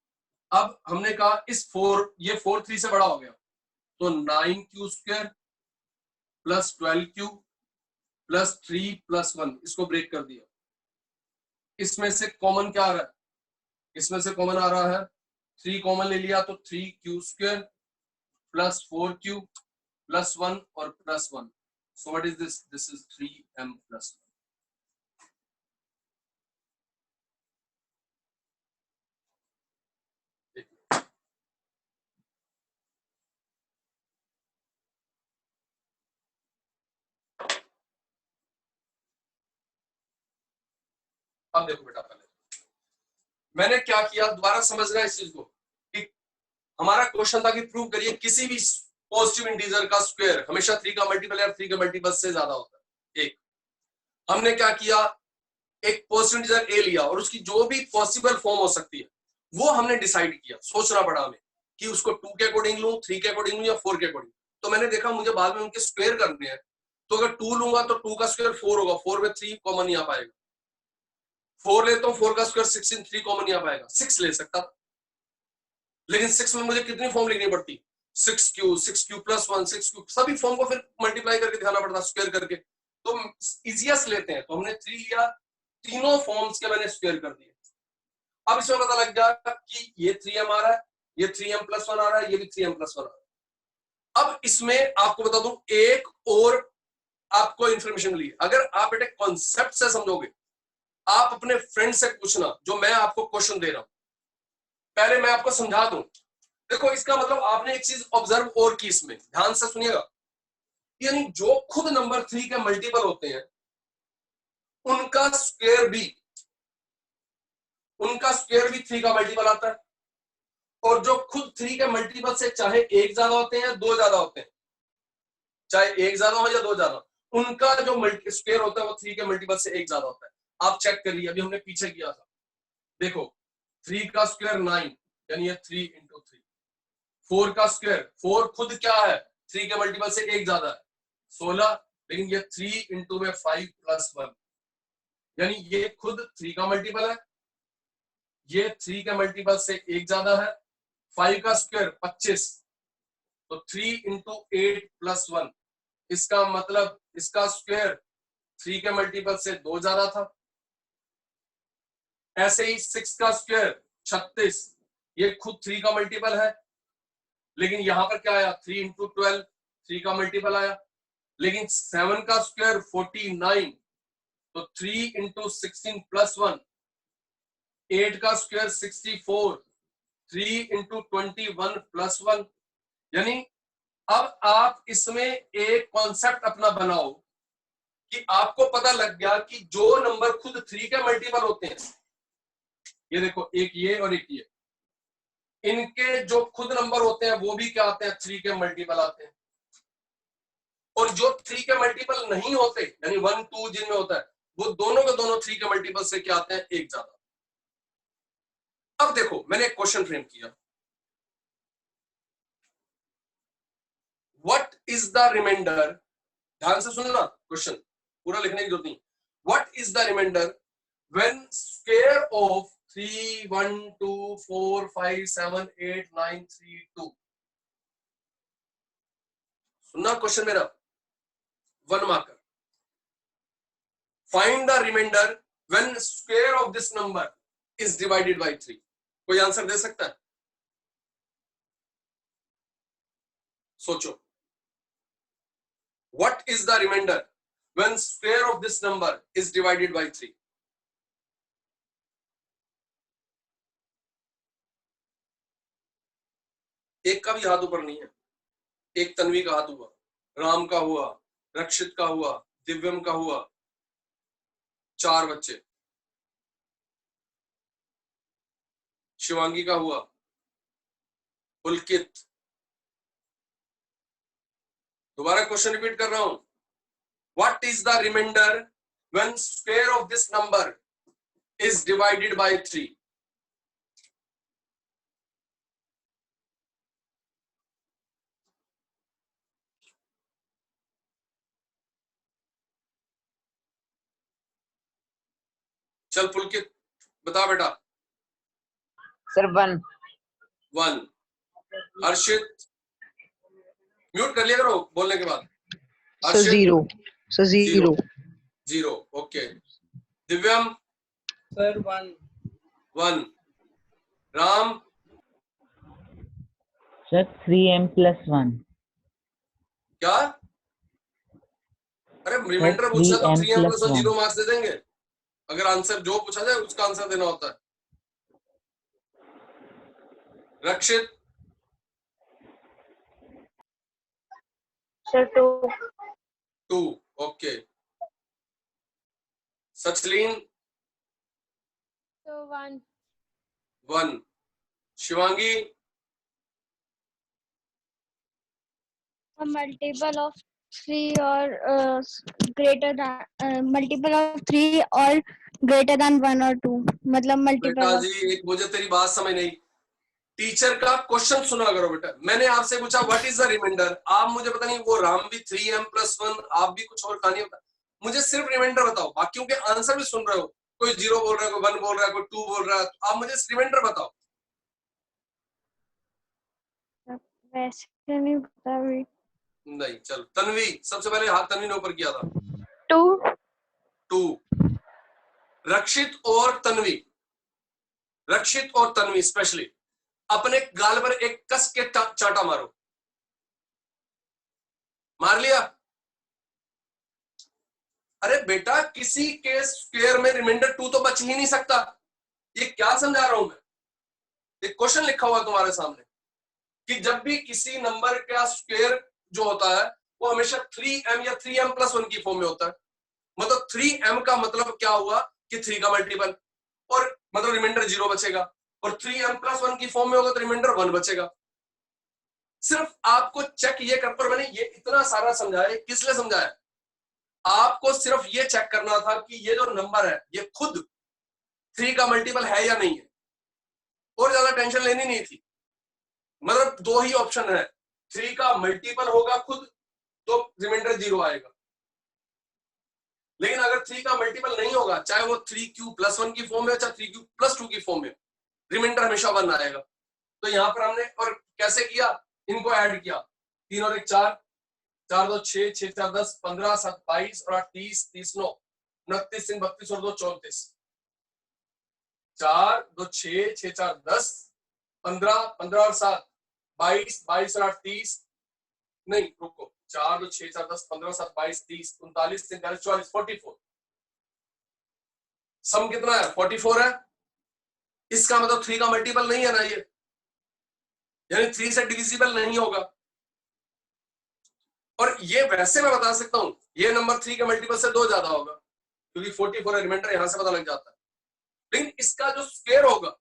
अब हमने कहा इस 4, ये 4 3 से बड़ा हो गया, तो 9q square plus 12q plus 3 plus 1, इसको ब्रेक कर दिया। इसमें से कॉमन क्या आ रहा है, इसमें से कॉमन आ रहा है 3 कॉमन ले लिया, तो 3q square plus 4q plus 1 और plus 1। So what is this, this is 3m plus 1। अब देखो बेटा, पहले मैंने क्या किया, दोबारा समझना इस चीज को कि हमारा क्वेश्चन था कि प्रूव करिए किसी भी पॉजिटिव इंटीजर का स्क्वायर हमेशा 3 का मल्टीपल या 3 के मल्टीपल से ज्यादा होता है। एक हमने क्या किया, एक पॉजिटिव इंटीजर a लिया और उसकी जो भी पॉसिबल फॉर्म हो सकती है वो हमने डिसाइड किया। सोचना पड़ा हमें कि उसको 2 के अकॉर्डिंग लूं, 3 के अकॉर्डिंग लूं या 4 के अकॉर्डिंग। तो मैंने देखा मुझे बाद में उनके स्क्वायर करने हैं, तो अगर 2 लूंगा तो 2 का स्क्वायर 4 होगा, 4 में 3 कॉमन नहीं आ पाएगा। 4 लेता हूं, 4 का स्क्वायर 16, 3 कॉमन नहीं आ पाएगा। 6 ले सकता था, लेकिन 6 में मुझे कितनी फॉर्म लिखनी पड़ती, 6q प्लस 1, 6q, सभी फॉर्म को फिर मल्टीप्लाई करके दिखाना पड़ता, स्क्वायर करके। तो इजिएस्ट लेते हैं, तो हमने 3 लिया, तीनों फॉर्म्स के मैंने स्क्वायर कर दिए। अब इसमें पता लग गया कि ये 3m आ रहा है, ये 3m प्लस 1 आ रहा है, ये भी 3m प्लस 1 आ रहा है। अब इसमें आपको बता दूं एक और आपको इंफॉर्मेशन मिली, अगर आप बेटे कॉन्सेप्ट से समझोगे, आप अपने फ्रेंड से पूछना जो मैं आपको क्वेश्चन दे रहा हूं, पहले मैं आपको समझा दूं। देखो इसका मतलब आपने एक चीज ऑब्जर्व और की, इसमें ध्यान से सुनिएगा, यानी जो खुद नंबर 3 के मल्टीपल होते हैं उनका स्क्वायर भी 3 का मल्टीपल आता है, और जो खुद 3 के मल्टीपल से चाहे 1 ज्यादा होते हैं या 2 ज्यादा होते हैं, चाहे 1 ज्यादा हो या 2 ज्यादा, उनका जो स्क्वायर होता है वो 3 के मल्टीपल से 1 ज्यादा होता है। आप चेक करिए, अभी हमने पीछे किया था, देखो 3 का स्क्वायर 9, यानी ये 3 इंटू 3। 4 का स्क्वायर, 4 खुद क्या है 3 के मल्टीपल से 1 ज्यादा है, 16, लेकिन ये 3 इंटू में 5 प्लस 1, यानी ये खुद 3 का मल्टीपल है, ये 3 के मल्टीपल से 1 ज्यादा है। 5 का स्क्वायर 25, तो 3 इंटू 8 प्लस 1, इसका मतलब इसका स्क्वायर 3 के मल्टीपल से 2 ज्यादा था। ऐसे ही 6 का स्क्वायर 36, ये खुद 3 का मल्टीपल है, लेकिन यहां पर क्या आया 3 इंटू 12, 3 का मल्टीपल आया। लेकिन 7 का स्क्वायर 49, तो 3 इंटू 16 प्लस 1। 8 का स्क्वायर 64, 3 इंटू 21 प्लस 1। यानी अब आप इसमें एक कॉन्सेप्ट अपना बनाओ कि आपको पता लग गया कि जो नंबर खुद 3 के मल्टीपल होते हैं, ये देखो एक ये और एक ये, इनके जो खुद नंबर होते हैं वो भी क्या आते हैं 3 के मल्टीपल आते हैं, और जो 3 के मल्टीपल नहीं होते यानी 1 2 जिनमें होता है वो दोनों के दोनों 3 के मल्टीपल से क्या आते हैं 1 ज्यादा। अब देखो मैंने एक क्वेश्चन फ्रेम किया, व्हाट इज द रिमाइंडर, ध्यान से सुनना क्वेश्चन, पूरा लिखने की जरूरत नहीं। What is the remainder when square of 3 1 2 4 5 7 8 9 3 2, सुनना क्वेश्चन मेरा, 1 marker. Find the remainder when square of this number is divided by 3। कोई आंसर दे सकता है? सोचो, what is the remainder when square of this number is divided by 3? एक का भी हाथ ऊपर नहीं है, एक तन्वी का हाथ हुआ, राम का हुआ, रक्षित का हुआ, दिव्यम का हुआ, 4 बच्चे, शिवांगी का हुआ, पुलकित। दोबारा क्वेश्चन रिपीट कर रहा हूं, what is the remainder when square of this number is divided by 3? चल पुलकित बता बेटा। सर 1 1। हर्षित म्यूट कर लिया करो बोलने के बाद। Sir 0 sir 0 0 okay. Divyam sir 1 1। Ram sir 3m + 1 क्या? अरे रिमाइंडर पूछा तो 3m + 1 0 मार्क्स दे देंगे। अगर आंसर जो पूछा जाए उसका आंसर देना होता है। रक्षित सर 2 2 ओके। सचलीन तो 1 1। शिवांगी मल्टीपल ऑफ 3 और ग्रेटर दैन मल्टीपल ऑफ 3 और ग्रेटर दैन 1 और 2 मतलब मल्टीपल बेटा ऑफ। जी एक मुझे तेरी बात समझ नहीं। टीचर का क्वेश्चन सुना करो बेटा। मैंने आपसे पूछा व्हाट इज द रिमाइंडर, आप मुझे पता नहीं वो राम भी 3m + 1 आप भी कुछ और कहानी होता। मुझे सिर्फ रिमाइंडर बताओ, बाकियों के आंसर भी सुन रहे हो। कोई 0 बोल रहा है, कोई 1 बोल रहा है, कोई 2 बोल रहा है, आप मुझे रिमाइंडर बताओ। वैसे नहीं पता अभी। नहीं चल तन्वी सबसे पहले हाथ तन्वी ने ऊपर किया था। 2 2। रक्षित और तन्वी, रक्षित और तन्वी स्पेशली अपने गाल पर एक कस के चाटा मारो। मार लिया? अरे बेटा किसी के स्क्वायर में रिमाइंडर 2 तो बच ही नहीं सकता। ये क्या समझा रहा हूं मैं? एक क्वेश्चन लिखा हुआ तुम्हारे सामने कि जब भी किसी नंबर का स्क्वायर जो होता है वो हमेशा 3m या 3m + 1 की फॉर्म में होता है। मतलब 3m का मतलब क्या हुआ कि 3 का मल्टीपल, और मतलब रिमाइंडर 0 बचेगा, और 3m + 1 की फॉर्म में होगा तो रिमाइंडर 1 बचेगा। सिर्फ आपको चेक ये कर, पर मैंने ये इतना सारा समझाया, किस लिए समझाया? आपको सिर्फ ये चेक करना था कि ये जो नंबर है ये खुद 3 का मल्टीपल है या नहीं है, और ज्यादा टेंशन लेनी नहीं थी। मतलब 2 ही ऑप्शन है, 3 का मल्टीपल होगा खुद तो रिमाइंडर 0 आएगा, लेकिन अगर 3 का मल्टीपल नहीं होगा, चाहे वो 3q + 1 की फॉर्म में, चाहे 3q + 2 की फॉर्म में, रिमाइंडर हमेशा 1 आएगा। तो यहां पर हमने और कैसे किया, इनको ऐड किया, 3 और 1 4, 4 2 6, 6 4 10, 15 7 22 और 8 30, 30 9 29 3 32 और 2 34, 4 2 6, 6 4 10, 15 15 और 7 22, 22 और 8 30, नहीं रुको, 4 2 6 4 10 15 7 22 30 39 43 44 44। सम कितना है? 44 है। इसका मतलब 3 का मल्टीपल नहीं है ना ये, यानी 3 से डिविजिबल नहीं होगा। और ये वैसे मैं बता सकता हूं, ये नंबर 3 के मल्टीपल से 2 ज्यादा होगा, क्योंकि 44 है, रिमाइंडर यहां से पता लग जाता है। लेकिन इसका जो स्क्वायर होगा,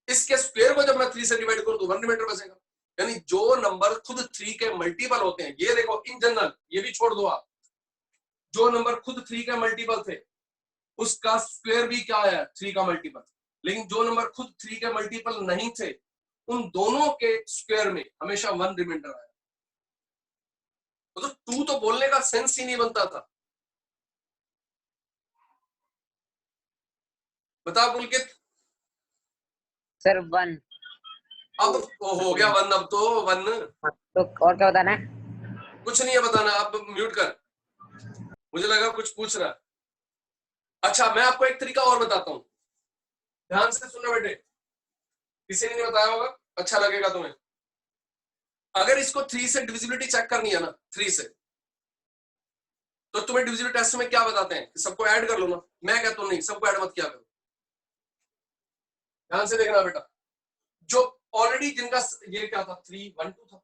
इसके स्क्वायर को जब मैं 3 से डिवाइड करूं तो 1 रिमाइंडर बचेगा। यानी जो नंबर खुद 3 के मल्टीपल होते हैं, ये देखो इन जनरल, ये भी छोड़ दो आप, जो नंबर खुद 3 के मल्टीपल थे उसका स्क्वायर भी क्या है? 3 का मल्टीपल। लेकिन जो नंबर खुद 3 के मल्टीपल नहीं थे, उन दोनों के स्क्वायर में हमेशा 1 रिमाइंडर आया। तो 2 तो बोलने का सेंस ही नहीं बनता था। बता पुलकित। सर 1 अब हो गया 1, अब तो 1। तो और क्या बताना है? कुछ नहीं है बताना, अब म्यूट कर, मुझे लगा कुछ पूछ रहा है। अच्छा मैं आपको एक तरीका और बताता हूं, ध्यान से सुनना बेटे, किसी ने नहीं बताया होगा, अच्छा लगेगा तुम्हें। अगर इसको 3 से डिविजिबिलिटी चेक करनी है ना, 3 से, तो तुम्हें डिविजिबल टेस्ट में क्या बताते हैं कि सबको ऐड कर लो ना, मैं कहता हूं नहीं, सबको ऐड मत किया करो। ध्यान से देखना बेटा, जो ऑलरेडी जिनका ये क्या था 3 1 2 था,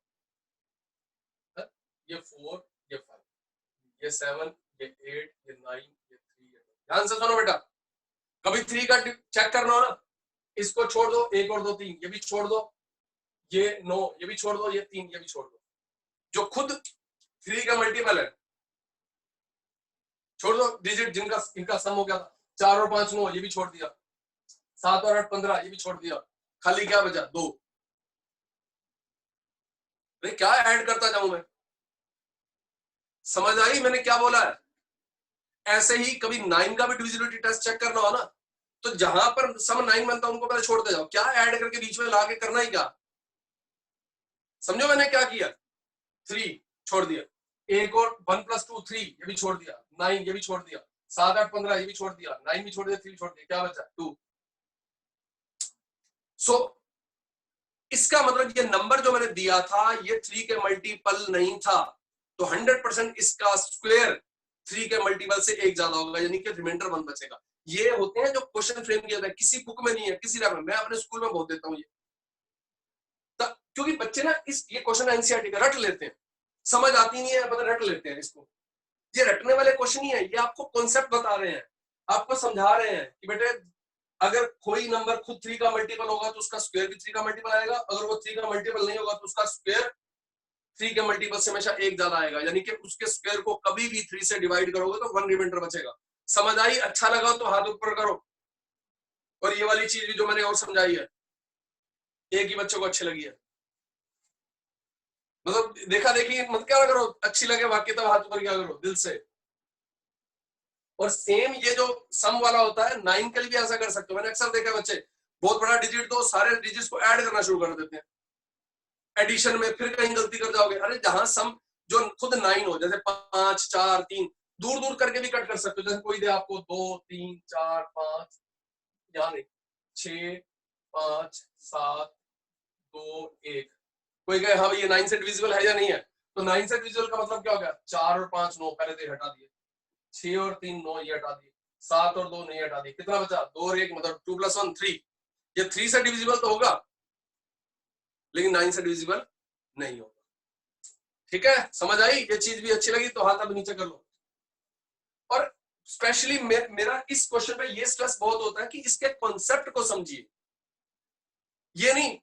ये 4 ये 5 ये 7 ये 8 ये 9 ये 3 ये 2। ध्यान से सुनो बेटा, कभी 3 का चेक करना हो ना, इसको छोड़ दो, 1 और 2 3, ये भी छोड़ दो, ये 9 ये भी छोड़ दो, ये 3 ये भी छोड़ दो, जो खुद 3 का मल्टीपल है छोड़ दो, डिजिट जिनका इनका सम हो गया था 4 और 5 9, ये भी छोड़ दिया, 7 और 8 15, ये भी छोड़ दिया, खाली क्या बचा 2। भाई क्या ऐड करता जाऊं मैं, समझ आई मैंने क्या बोला है? ऐसे ही कभी 9 का भी डिविजिबिलिटी टेस्ट चेक करना हो ना, तो जहां पर सम 9 बनता है उनको पहले छोड़ते जाओ, क्या ऐड करके बीच में लाके करना ही क्या। समझो मैंने क्या किया, 3 छोड़ दिया, 1 और 1 + 2 3, ये भी छोड़ दिया, 9 ये भी छोड़ दिया, 7 8 15 ये भी छोड़ दिया, 9 भी छोड़ दिया, 3 छोड़ दिया, क्या बचा 2। सो इसका मतलब ये नंबर जो मैंने दिया था ये 3 के मल्टीपल नहीं था, तो 100% इसका स्क्वायर 3 के मल्टीपल से 1 ज्यादा होगा, यानी कि रिमाइंडर 1 बचेगा। ये होते हैं जो क्वेश्चन फ्रेम किया जाता है, किसी बुक में नहीं है, किसी लैब में, मैं अपने स्कूल में बहुत देता हूं ये, क्योंकि बच्चे ना ये क्वेश्चन एनसीईआरटी का रट लेते हैं, समझ आती नहीं है पता रट लेते हैं इसको। ये रटने वाले क्वेश्चन ही है, ये आपको कॉन्सेप्ट बता रहे हैं, आपको समझा रहे हैं कि बेटे अगर कोई नंबर खुद 3 का मल्टीपल होगा तो उसका स्क्वायर भी 3 का मल्टीपल आएगा, अगर वो 3 का मल्टीपल नहीं होगा तो उसका स्क्वायर 3 के मल्टीपल से हमेशा 1 ज्यादा आएगा, यानी कि उसके स्क्वायर को कभी भी 3 से डिवाइड करोगे तो 1 रिमाइंडर बचेगा। समझ आई? अच्छा लगा तो हाथ ऊपर करो। और ये वाली चीज भी जो मैंने और समझाई है, एक ही बच्चों को अच्छी लगी है, मतलब देखा देखी मत क्या करो, अच्छी लगे वाक्य तब हाथ ऊपर क्या करो दिल से। और सेम ये जो सम वाला होता है 9 के लिए भी ऐसा कर सकते हो, मैंने अक्सर देखा बच्चे बहुत बड़ा डिजिट दो सारे डिजिट्स को ऐड करना शुरू कर देते हैं एडिशन में, फिर कहीं गलती कर जाओगे। अरे जहां सम जो खुद 9 हो, जैसे 5 4 3, दूर दूर करके भी कट कर सकते हो, जैसे कोई दे आपको 2 3 4 5, यहाँ नहीं 6 5 7 2 1, कोई कहे हाँ भाई ये 9 से डिविजिबल है या नहीं है, तो 9 से डिविजिबल का मतलब क्या हो गया, 4 और 5 9 पहले तो हटा दिए, 6 और 3 9 ये हटा दिए, 7 और 2 नहीं हटा दिए, कितना बचा 2 और 1, मतलब 2 + 1 3। ये 3 से डिविजिबल तो होगा लेकिन 9 से डिविजिबल नहीं होगा। ठीक है, समझ आई? ये चीज भी अच्छी लगी तो हाथ अब नीचे कर लो। और स्पेशली मेरा इस क्वेश्चन पे ये स्ट्रेस बहुत होता है कि इसके कॉन्सेप्ट को समझिए। ये नहीं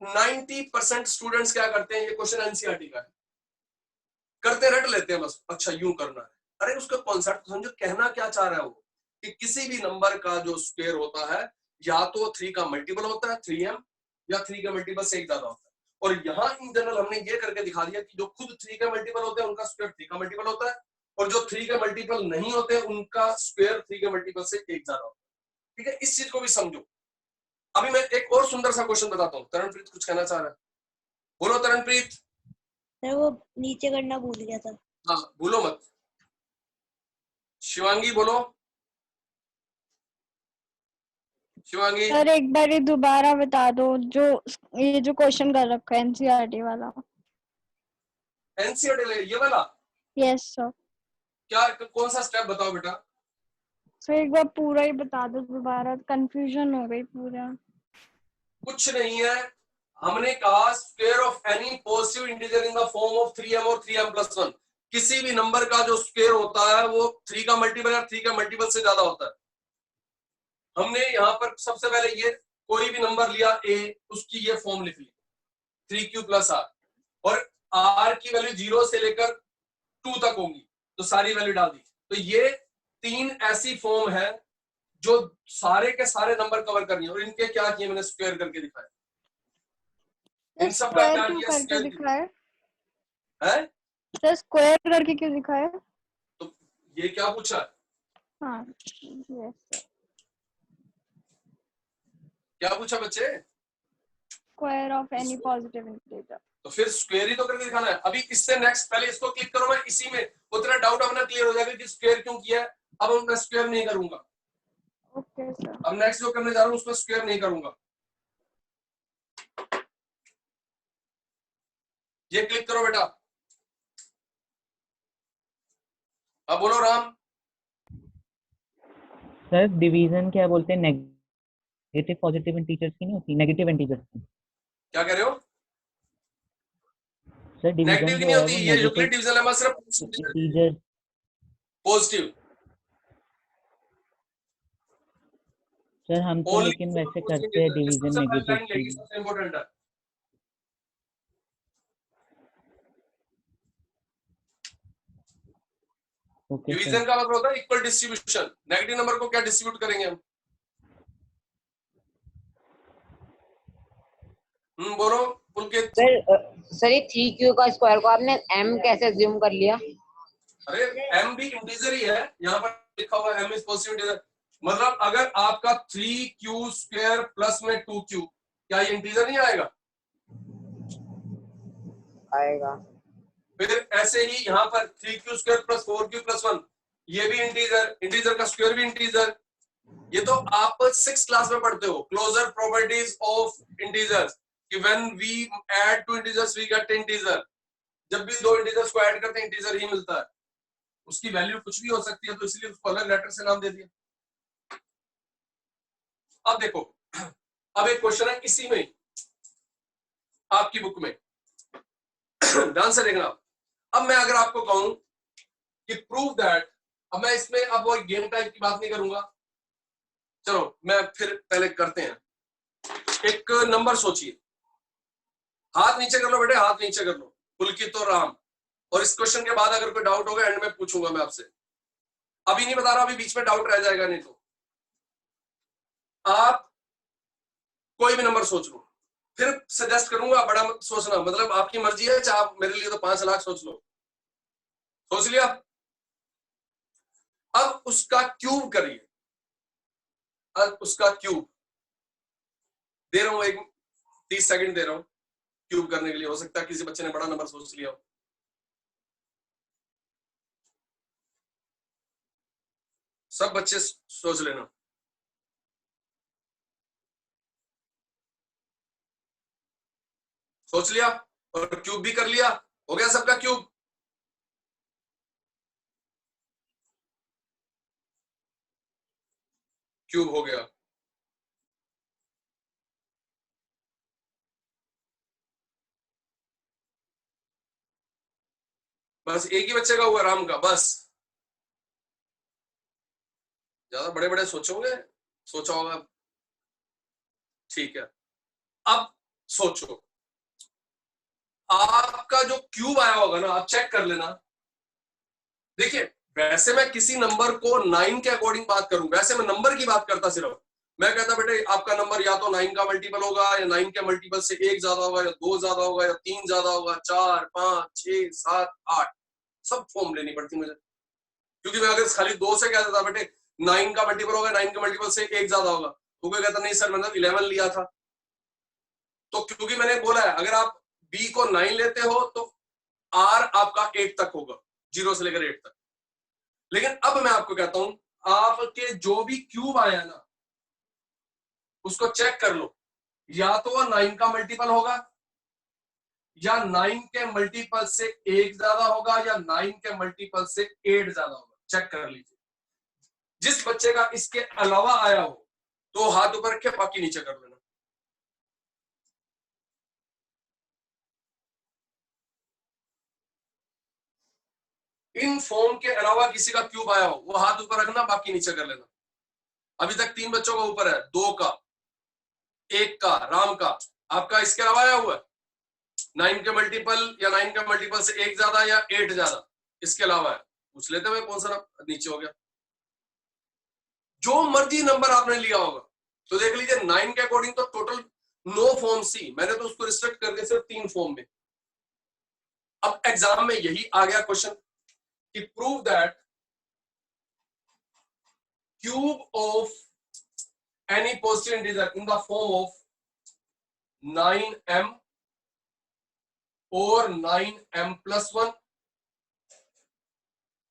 90% स्टूडेंट्स क्या करते हैं, ये क्वेश्चन एनसीईआरटी का है, करते रट लेते हैं बस, अच्छा यूं करना है। अरे उसका कॉन्सेप्ट समझो, कहना क्या चाह रहा है वो, कि किसी भी नंबर का जो स्क्वायर होता है या तो 3 का मल्टीपल होता है 3m, या 3 का मल्टीपल से 1 ज्यादा होता है। और यहाँ इन जनरल हमने ये करके दिखा दिया कि जो खुद 3 का मल्टीपल होते हैं उनका स्क्वायर 3 का मल्टीपल होता है, और जो 3 का मल्टीपल नहीं होते उनका स्क्वायर 3 के मल्टीपल से 1 ज्यादा होता है। ठीक है, इस चीज को भी समझो। अभी मैं एक और सुंदर सा क्वेश्चन बताता हूँ, तरणप्रीत कुछ कहना चाह रहा है, बोलो तरणप्रीत। सर वो नीचे करना भूल गया था। हाँ भूलो मत। शिवांगी बोलो, शिवांगी। सर एक बार दोबारा बता दो, जो ये जो क्वेश्चन कर रखा है एनसीईआरटी वाला। एनसीईआरटी ये वाला? Yes sir. क्या कौन सा स्टेप बताओ बेटा? सर एक बार पूरा ही बता दो दोबारा, कंफ्यूजन हो गई पूरा। कुछ नहीं है, हमने कहा square of any positive integer in the form of 3m और 3m+1, किसी भी नंबर का जो स्क्वायर होता है वो 3 का मल्टीपल या 3 का मल्टीपल से ज्यादा होता है। हमने यहाँ पर सबसे पहले ये कोई भी नंबर लिया a, उसकी ये फॉर्म लिख ली 3q + r, और r की वैल्यू 0 से लेकर 2 तक होंगी, तो सारी वैल्यू डाल दी। तो ये 3 ऐसी फॉर्म है जो सारे के सारे नंबर कवर करनी है, और इनके क्या किए मैंने स्क्वायर करके दिखाया। इन सब का स्क्वायर क्या क्यों किया, करके स्क्वायर दिखाया है। सर? स्क्वायर करके क्यों दिखाया? तो ये क्या पूछा है? हाँ यस सर। क्या पूछा बच्चे? Square of any positive integer. तो फिर स्क्वायर ही तो करके दिखाना है। अभी इससे नेक्स्ट पहले इसको क्लिक करो, मैं इसी में उतना डाउट अपना क्लियर हो जाएगा कि स्क्वायर क्यों किया है। अब मैं स्क्वायर नहीं करूंगा, ओके सर। अब नेक्स्ट जो करने जा रहा हूं उसमें स्क्वायर नहीं करूंगा। ये क्लिक करो बेटा, अब बोलो राम। सर डिवीजन क्या बोलते हैं, नेगेटिव पॉजिटिव इंटीजर्स की नहीं होती, नेगेटिव इंटीजर्स की। क्या कह रहे हो? सर डिवीजन नेगेटिव की जो नहीं है होती, वो ये यूक्लिड नेगेटिव डिवीजन है, सिर्फ इंटीजर। पॉजिटिव सर हम तो ओनली लेकिन वैसे करते हैं डिवीजन नेगेटिव की। सबसे इंपॉर्टेंट है। Okay sir. डिवीजन का मतलब होता है इक्वल डिस्ट्रीब्यूशन। नेगेटिव नंबर को क्या डिस्ट्रीब्यूट करेंगे हम? बोलो पुलकित। सर ये 3q का स्क्वायर को आपने m कैसे अज्यूम कर लिया? अरे m भी इंटीजर ही है, यहाँ पर लिखा हुआ m इज पॉजिटिव इंटीजर। मतलब अगर आपका 3q स्क्वायर प्लस में 2q, क्या ये इंटीजर नहीं आएगा? आएगा। फिर ऐसे ही यहाँ पर 3q square plus 4q plus 1, ये भी इंटीजर, इंटीजर का स्क्वायर भी इंटीजर। ये तो आप 6th क्लास में पढ़ते हो, क्लोजर प्रॉपर्टीज ऑफ इंटीजर्स, कि when we add two integers we get integer. जब भी दो इंटीजर्स को ऐड करते हैं इंटीजर ही मिलता है। उसकी वैल्यू कुछ भी हो सकती है, तो इसलिए उसको अलग लेटर से नाम दे दिया। अब देखो, अब एक क्वेश्चन है इसी में आपकी बुक में, ध्यान से देखना। अब मैं अगर आपको कहूं कि प्रूव दैट, अब मैं इसमें अब वो गेम टाइप की बात नहीं करूंगा, चलो मैं फिर पहले करते हैं। एक नंबर सोचिए, हाथ नीचे कर लो बेटे, हाथ नीचे कर लो, पुलकित और राम। और इस क्वेश्चन के बाद अगर कोई डाउट होगा एंड में पूछूंगा मैं आपसे। अभी नहीं बता रहा, अभी बीच में डाउट रह जाएगा, नहीं तो आप कोई भी नंबर सोच लो, फिर सजेस्ट करूंगा बड़ा मत सोचना, मतलब आपकी मर्जी है, चाहे आप मेरे लिए तो 5 लाख सोच लो। सोच लिया? अब उसका क्यूब करिए, अब उसका क्यूब दे रहा हूं, एक 30 सेकंड दे रहा हूं क्यूब करने के लिए। हो सकता है किसी बच्चे ने बड़ा नंबर सोच लिया हो। सब बच्चे सोच लेना। सोच लिया और क्यूब भी कर लिया? हो गया सबका क्यूब? क्यूब हो गया। बस एक ही बच्चे का हुआ, राम का। बस ज्यादा बड़े बड़े सोचोगे, सोचा होगा, ठीक है। अब सोचो, आपका जो क्यूब आया होगा ना, आप चेक कर लेना। देखिए वैसे मैं किसी नंबर को 9 के अकॉर्डिंग बात करूं, वैसे मैं नंबर की बात करता सिर्फ। मैं कहता बेटे आपका नंबर या तो 9 का मल्टीपल होगा, या 9 के मल्टीपल से 1 ज्यादा होगा, या 2 ज्यादा होगा, या 3 ज्यादा होगा, 4 5 6 7 8, सब फॉर्म लेनी पड़ती मुझे। क्योंकि मैं अगर खाली 2 से कह देता बेटे 9 का मल्टीपल होगा, 9 के मल्टीपल से 1 ज्यादा होगा, तो कोई कहता नहीं सर मैंने 11 लिया था। तो क्योंकि मैंने बोला है अगर आप बी को 9 लेते हो तो आर आपका 8 तक होगा, 0 से लेकर 8 तक। लेकिन अब मैं आपको कहता हूं, आपके जो भी क्यूब आया ना उसको चेक कर लो, या तो वो 9 का मल्टीपल होगा, या 9 के मल्टीपल से 1 ज्यादा होगा, या 9 के मल्टीपल से 8 ज्यादा होगा। चेक कर लीजिए। जिस बच्चे का इसके अलावा आया हो तो हाथ ऊपर रखे, बाकी नीचे कर लेना। इन फॉर्म के अलावा किसी का क्यूब आया हो वो हाथ ऊपर रखना, बाकी नीचे कर लेना। अभी तक 3 बच्चों का ऊपर है, 2 का, 1 का, राम का। आपका इसके अलावा आया हुआ है 9 के मल्टीपल, या 9 के मल्टीपल से 1 ज्यादा या 8 ज्यादा, इसके अलावा है। पूछ लेते हुए कौन सा नीचे हो गया। जो मर्जी नंबर आपने लिया होगा, तो देख लीजिए 9 के अकॉर्डिंग तो टोटल 9 फॉर्म सी, मैंने तो उसको रिस्ट्रिक्ट कर दिया सिर्फ 3 फॉर्म में। अब एग्जाम में यही आ गया क्वेश्चन कि prove that cube of any positive integer in the form of 9m और 9m प्लस 1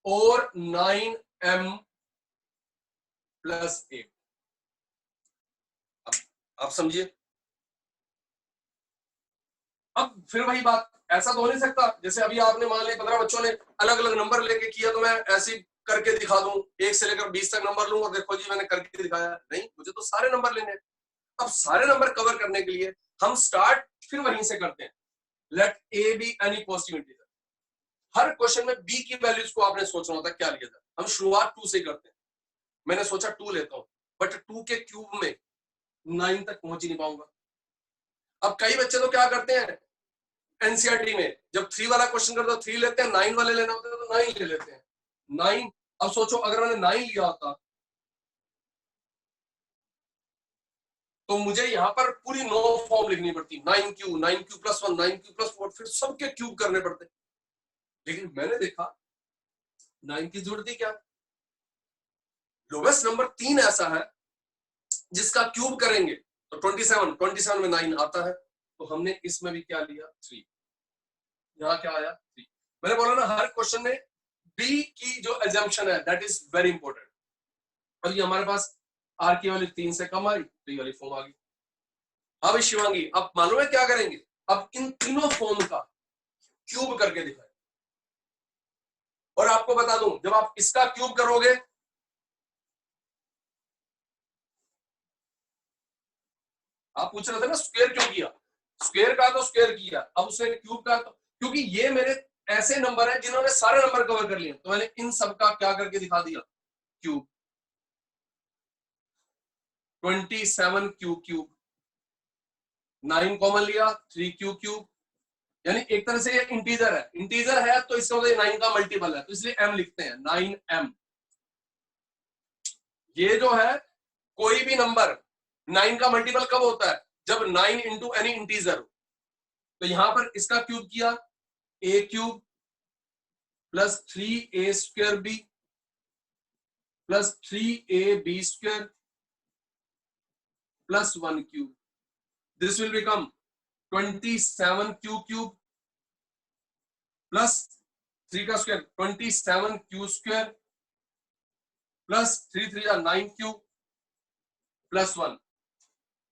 और 9m प्लस 8। आप समझिए। अब फिर वही बात, ऐसा तो हो नहीं सकता जैसे अभी आपने मान लिया 15 बच्चों ने अलग अलग नंबर लेके किया, तो मैं ऐसी करके दिखा दूं, 1 से लेकर 20 तक नंबर लूं और देखो जी मैंने करके दिखाया। नहीं, मुझे तो सारे नंबर लेने हैं। अब सारे नंबर कवर करने के लिए हम स्टार्ट फिर वहीं से करते हैं। Let A B any positive integer. हर क्वेश्चन में बी की वैल्यूज को आपने सोचना होता है क्या लिया जाए। हम शुरुआत 2 से करते हैं। मैंने सोचा 2 लेता हूं, बट 2 के क्यूब में 9 तक पहुंच ही नहीं पाऊंगा। अब कई बच्चे तो क्या करते हैं, एनसीईआरटी में जब 3 वाला क्वेश्चन करते हो 3 लेते हैं, 9 वाले लेना होते हैं तो 9 ले लेते हैं। 9, अब सोचो अगर मैंने 9 लिया होता तो मुझे यहां पर पूरी 9 फॉर्म लिखनी पड़ती, 9Q, 9Q + 1, 9Q + 4, फिर सबके क्यूब करने पड़ते। लेकिन मैंने देखा 9 की जरूरत ही क्या। लोवेस्ट नंबर 3 ऐसा है जिसका क्यूब करेंगे तो 27 में 9 आता है। तो हमने इसमें भी क्या लिया, 3। यहां क्या आया, 3। मैंने बोला ना हर क्वेश्चन में बी की जो एजम्पशन है दैट इज वेरी इंपॉर्टेंट। और ये हमारे पास आर की वैल्यू 3 से कम आई तो ये वाली फॉर्म आ गई। अब शिवांगी, अब मालूम है क्या करेंगे, अब इन तीनों फॉर्म का क्यूब करके दिखाए। और आपको बता दूं जब आप इसका क्यूब करोगे आप पूछ रहे थे ना स्क्वायर क्यों किया, स्क्वायर का तो स्क्वायर किया, अब उसने क्यूब का तो, क्योंकि ये मेरे ऐसे नंबर है जिन्होंने सारे नंबर कवर कर लिए तो मैंने इन सब का क्या करके दिखा दिया, क्यूब। 27Q क्यूब, 9 कॉमन लिया, 3Q क्यूब, यानी एक तरह से ये इंटीजर है। इंटीजर है तो इसका मतलब 9 का मल्टीपल है तो इसलिए m लिखते हैं, 9m। ये जो है कोई भी नंबर 9 का मल्टीपल कब होता है, जब 9 इंटू एनी इंटीजर हो। तो यहां पर इसका क्यूब किया, a cube plus 3a² plus 3ab² plus 1 cube. This will become 27Q cube plus 3 का square 27Q² plus 3 3 9Q plus 1।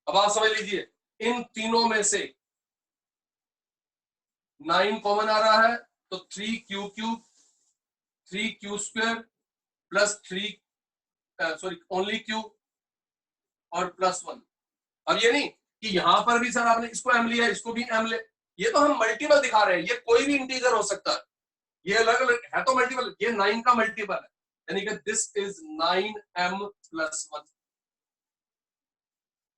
अब आप समझ लीजिए इन तीनों में से 9 कॉमन आ रहा है तो 3Q cube, 3Q² plus 3 only Q और प्लस 1। अब ये नहीं कि यहां पर भी सर आपने इसको m लिया इसको भी m ले, ये तो हम मल्टीपल दिखा रहे हैं, ये कोई भी इंटीजर हो सकता है, ये अलग अलग है तो मल्टीपल, ये 9 का मल्टीपल है, यानी कि this is 9m plus 1।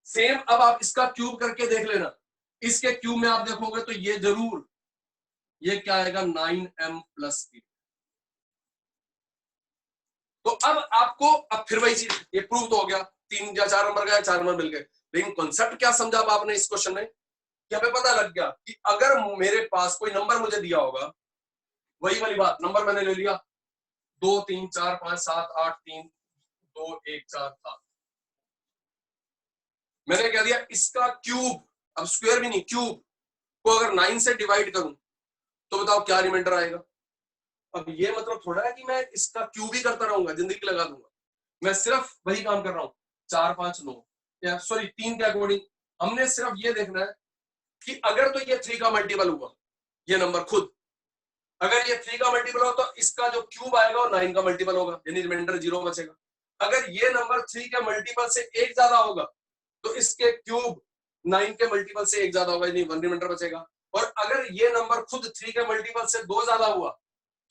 Same अब आप इसका क्यूब करके देख लेना, इसके क्यूब में आप देखोगे तो ये जरूर ये क्या आएगा, 9m प्लस 3। तो अब आपको अब फिर वही चीज, ये प्रूव तो हो गया, 3 या 4 नंबर गए, 4 नंबर मिल गए। लेकिन कॉन्सेप्ट क्या समझा आपने इस क्वेश्चन में, कि हमें पता लग गया कि अगर मेरे पास कोई नंबर मुझे दिया होगा, वही वाली बात, नंबर मैंने ले लिया 2 3 4 5 7 8 3 2 1 4 7, मैंने कह दिया इसका क्यूब, अब स्क्वायर भी नहीं क्यूब को अगर 9 से डिवाइड करूं तो बताओ क्या रिमाइंडर आएगा। अब ये मतलब थोड़ा है कि मैं इसका क्यूब ही करता रहूंगा, जिंदगी लगा दूंगा, मैं सिर्फ वही काम कर रहा हूं, 4 5 9 या सॉरी 3 के अकॉर्डिंग। हमने सिर्फ ये देखना है कि अगर तो ये 3 का मल्टीपल हुआ, ये नंबर खुद अगर ये 3 का मल्टीपल हो तो इसका जो क्यूब आएगा वो 9 का मल्टीपल होगा, यानी रिमाइंडर 0 बचेगा। अगर ये नंबर 3 के मल्टीपल से 1 ज्यादा होगा तो इसके क्यूब 9 के मल्टीपल से 1 ज्यादा होगा, यानी 1 रिमाइंडर बचेगा। और अगर ये नंबर खुद 3 के मल्टीपल से 2 ज्यादा हुआ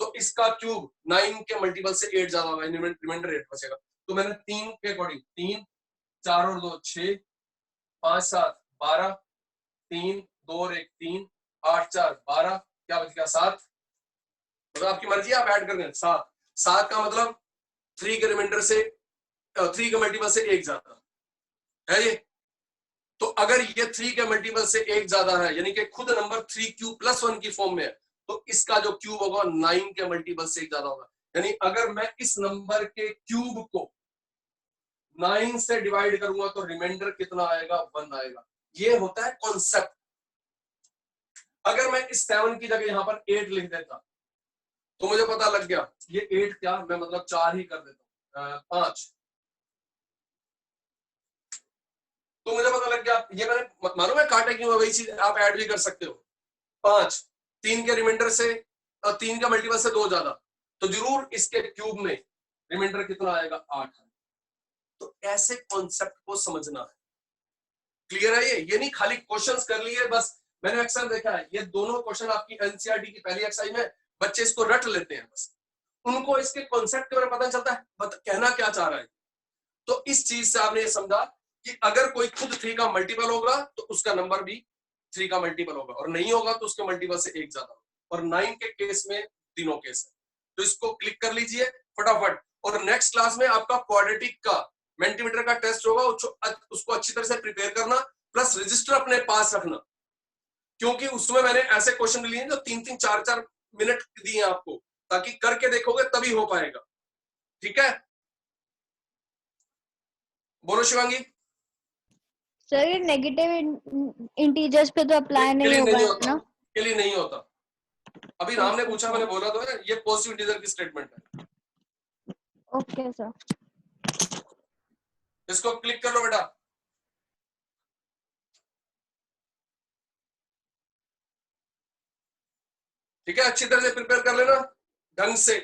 तो इसका क्यूब 9 के मल्टीपल से 8 ज्यादा होगा, रिमाइंडर 8 बचेगा। तो मैंने 3 के अकॉर्डिंग 3 4 और 2 6 5 7 12 3 2 और 1 3 8 4 12 क्या बच गया 7। मतलब आपकी मर्जी आप ऐड कर दें 7। 7 का मतलब 3 के रिमाइंडर से 3 के मल्टीपल से 1 ज्यादा है ये। तो अगर ये 3 के मल्टीपल से 1 ज्यादा है यानी कि खुद नंबर 3Q प्लस 1 की फॉर्म में है तो इसका जो क्यूब होगा 9 के मल्टीपल से 1 ज्यादा होगा। यानी अगर मैं इस नंबर के क्यूब को 9 से डिवाइड करूंगा तो रिमाइंडर कितना आएगा, 1 आएगा। ये होता है कॉन्सेप्ट। अगर मैं इस 7 की जगह यहां पर 8 लिख देता तो मुझे पता लग गया ये 8 क्या, मैं मतलब 4 ही कर देता हूं 5, तो मुझे पता लग गया ये मैंने मालूम है काटे क्यों, वही चीज आप ऐड भी कर सकते हो। 5 3 के रिमाइंडर से 3 का मल्टीपल से 2 ज्यादा, तो जरूर इसके क्यूब में रिमाइंडर कितना आएगा 8 है। तो ऐसे कॉन्सेप्ट को समझना है। क्लियर है? ये नहीं खाली क्वेश्चंस कर लिए बस। मैंने अक्सर देखा है ये दोनों क्वेश्चन आपकी एनसीईआरटी की पहली एक्सरसाइज में बच्चे इसको रट लेते हैं, बस उनको इसके कॉन्सेप्ट के बारे में पता नहीं चलता है कहना क्या चाह रहा है। तो इस चीज से आपने ये समझा कि अगर कोई खुद 3 का मल्टीपल होगा तो उसका नंबर भी 3 का मल्टीपल होगा, और नहीं होगा तो उसके मल्टीपल से 1 ज्यादा होगा। और 9 के केस में तीनों केस है। तो इसको क्लिक कर लीजिए फटाफट। और नेक्स्ट क्लास में आपका क्वाड्रेटिक का मल्टीमीटर का टेस्ट होगा, उसको अच्छी तरह से प्रिपेयर करना, प्लस रजिस्टर अपने पास रखना, क्योंकि उसमें मैंने ऐसे क्वेश्चन लिए जो 3-3, 4-4 मिनट दिए आपको, ताकि करके देखोगे तभी हो पाएगा। ठीक है, बोलो शिवांगी। सर ये नेगेटिव इंटीजर्स पे तो अप्लाई नहीं होगा ना? के लिए नहीं होता। अभी राम ने पूछा, मैंने बोला तो है, ये पॉजिटिव इंटीजर की स्टेटमेंट है। Okay sir. इसको क्लिक कर लो बेटा। ठीक है, अच्छी तरह से प्रिपेयर कर लेना ढंग से।